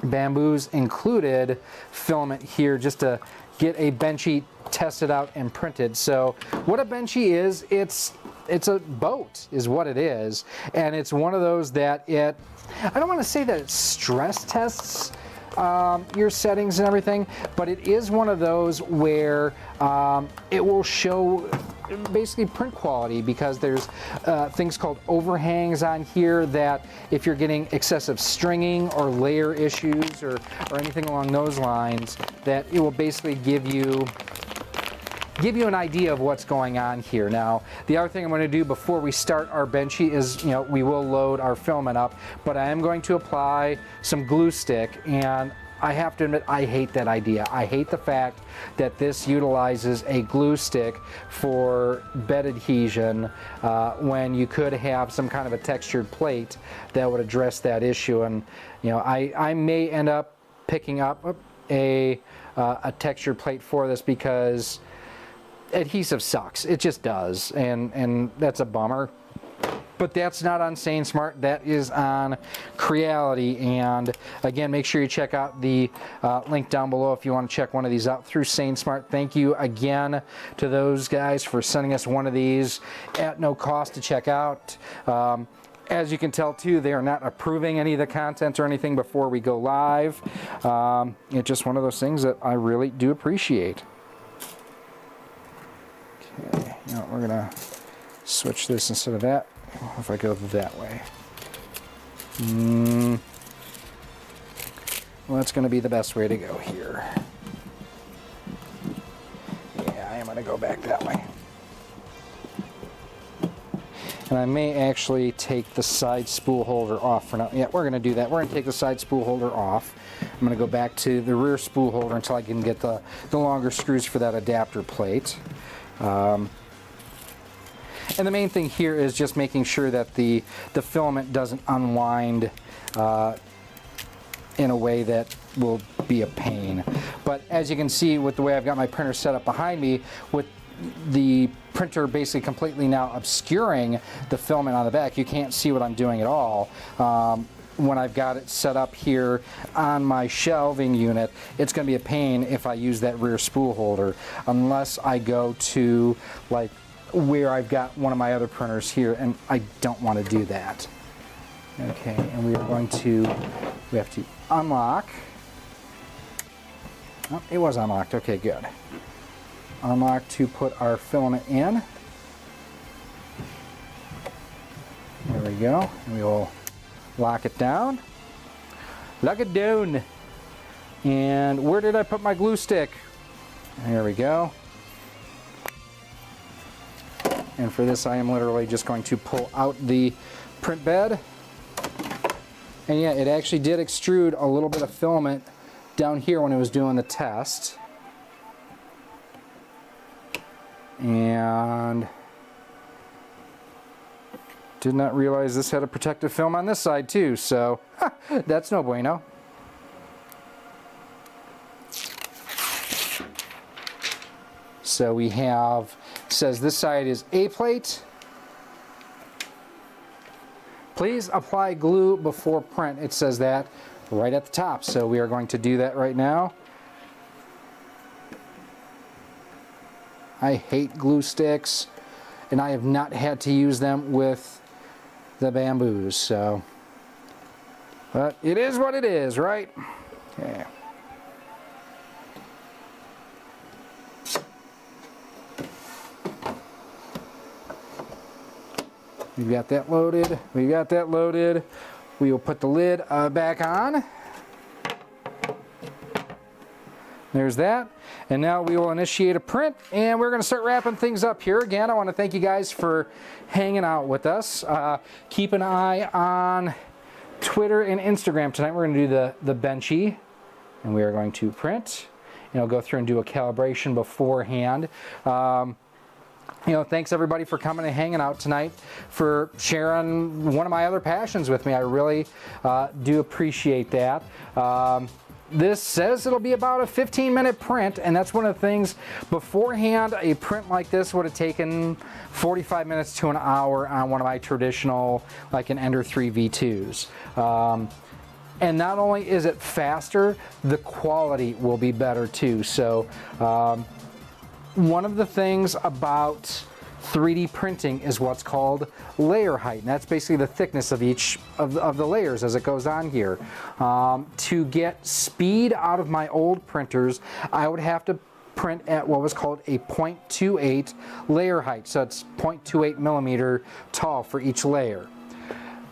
S1: Bambu's included filament here just to get a Benchy tested out and printed. So what a Benchy is, it's a boat is what it is, and it's one of those that I don't want to say that it stress tests your settings and everything, but it is one of those where it will show basically print quality because there's things called overhangs on here that if you're getting excessive stringing or layer issues or anything along those lines, that it will basically give you an idea of what's going on here. Now, the other thing I'm going to do before we start our Benchy is, we will load our filament up, but I am going to apply some glue stick, and I have to admit, I hate that idea. I hate the fact that this utilizes a glue stick for bed adhesion when you could have some kind of a textured plate that would address that issue. And, I may end up picking up a textured plate for this because adhesive sucks. It just does, and that's a bummer. But that's not on Sain Smart, that is on Creality. And again, make sure you check out the link down below if you want to check one of these out through Sain Smart. Thank you again to those guys for sending us one of these at no cost to check out. As you can tell too, they are not approving any of the content or anything before we go live. It's just one of those things that I really do appreciate. Okay, we're gonna switch this instead of that. If I go that way. Well, that's going to be the best way to go here. Yeah, I am going to go back that way. And I may actually take the side spool holder off for now. Yeah, we're going to do that. We're going to take the side spool holder off. I'm going to go back to the rear spool holder until I can get the longer screws for that adapter plate. And the main thing here is just making sure that the filament doesn't unwind in a way that will be a pain. But as you can see with the way I've got my printer set up behind me, with the printer basically completely now obscuring the filament on the back, you can't see what I'm doing at all. When I've got it set up here on my shelving unit, it's going to be a pain if I use that rear spool holder, unless I go to like where I've got one of my other printers here, and I don't want to do that. Okay, and we have to unlock. Oh, it was unlocked. Okay, good. Unlock to put our filament in. There we go. And we will lock it down. Lock it down. And where did I put my glue stick? There we go. And for this, I am literally just going to pull out the print bed. And yeah, it actually did extrude a little bit of filament down here when it was doing the test. And did not realize this had a protective film on this side too, so that's no bueno. So we have, says this side is A plate. Please apply glue before print. It says that right at the top. So we are going to do that right now. I hate glue sticks, and I have not had to use them with the Bambus, so. But it is what it is, right? Okay. We've got that loaded. We got that loaded. We will put the lid back on. There's that. And now we will initiate a print, and we're going to start wrapping things up here. Again, I want to thank you guys for hanging out with us. Keep an eye on Twitter and Instagram. Tonight we're going to do the Benchy, and we are going to print. I'll go through and do a calibration beforehand. Thanks everybody for coming and hanging out tonight, for sharing one of my other passions with me. I really do appreciate that. This says it'll be about a 15-minute print, and that's one of the things. Beforehand, a print like this would have taken 45 minutes to an hour on one of my traditional, like an Ender 3 V2s. And not only is it faster, the quality will be better too. So one of the things about 3D printing is what's called layer height, and that's basically the thickness of each of the layers as it goes on here. To get speed out of my old printers, I would have to print at what was called a 0.28 layer height, so it's 0.28 millimeter tall for each layer.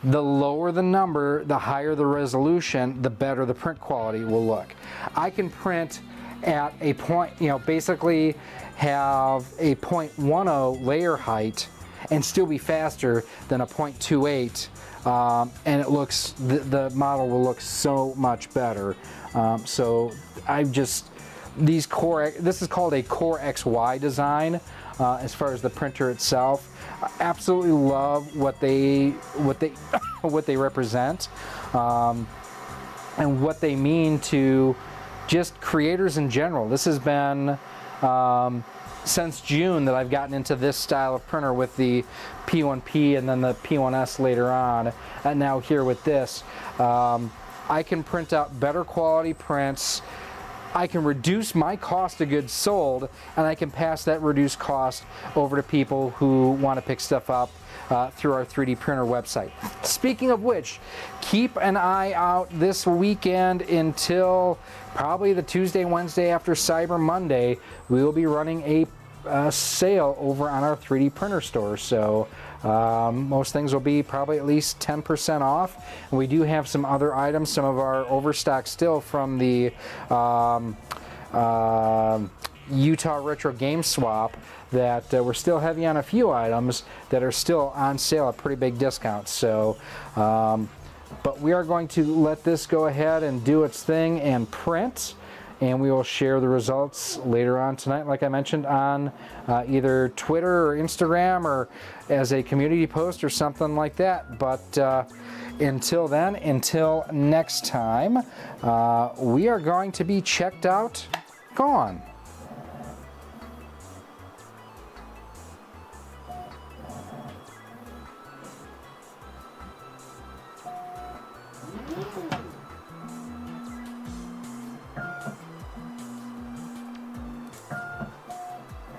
S1: The lower the number, the higher the resolution, the better the print quality will look. I can print at a point, basically have a 0.10 layer height and still be faster than a 0.28, and it looks, the model will look so much better. So this is called a Core XY design as far as the printer itself. I absolutely love what they represent, and what they mean to just creators in general. This has been since June that I've gotten into this style of printer with the P1P and then the P1S later on, and now here with this. I can print out better quality prints. I can reduce my cost of goods sold, and I can pass that reduced cost over to people who want to pick stuff up through our 3D printer website. Speaking of which, keep an eye out this weekend until probably the Tuesday, Wednesday after Cyber Monday. We will be running a sale over on our 3D printer store. So most things will be probably at least 10% off. And we do have some other items, some of our overstock still from the Utah Retro Game Swap, that we're still heavy on a few items that are still on sale at pretty big discounts. So, but we are going to let this go ahead and do its thing and print, and we will share the results later on tonight, like I mentioned, on either Twitter or Instagram or as a community post or something like that. But until then, until next time, we are going to be checked out, gone.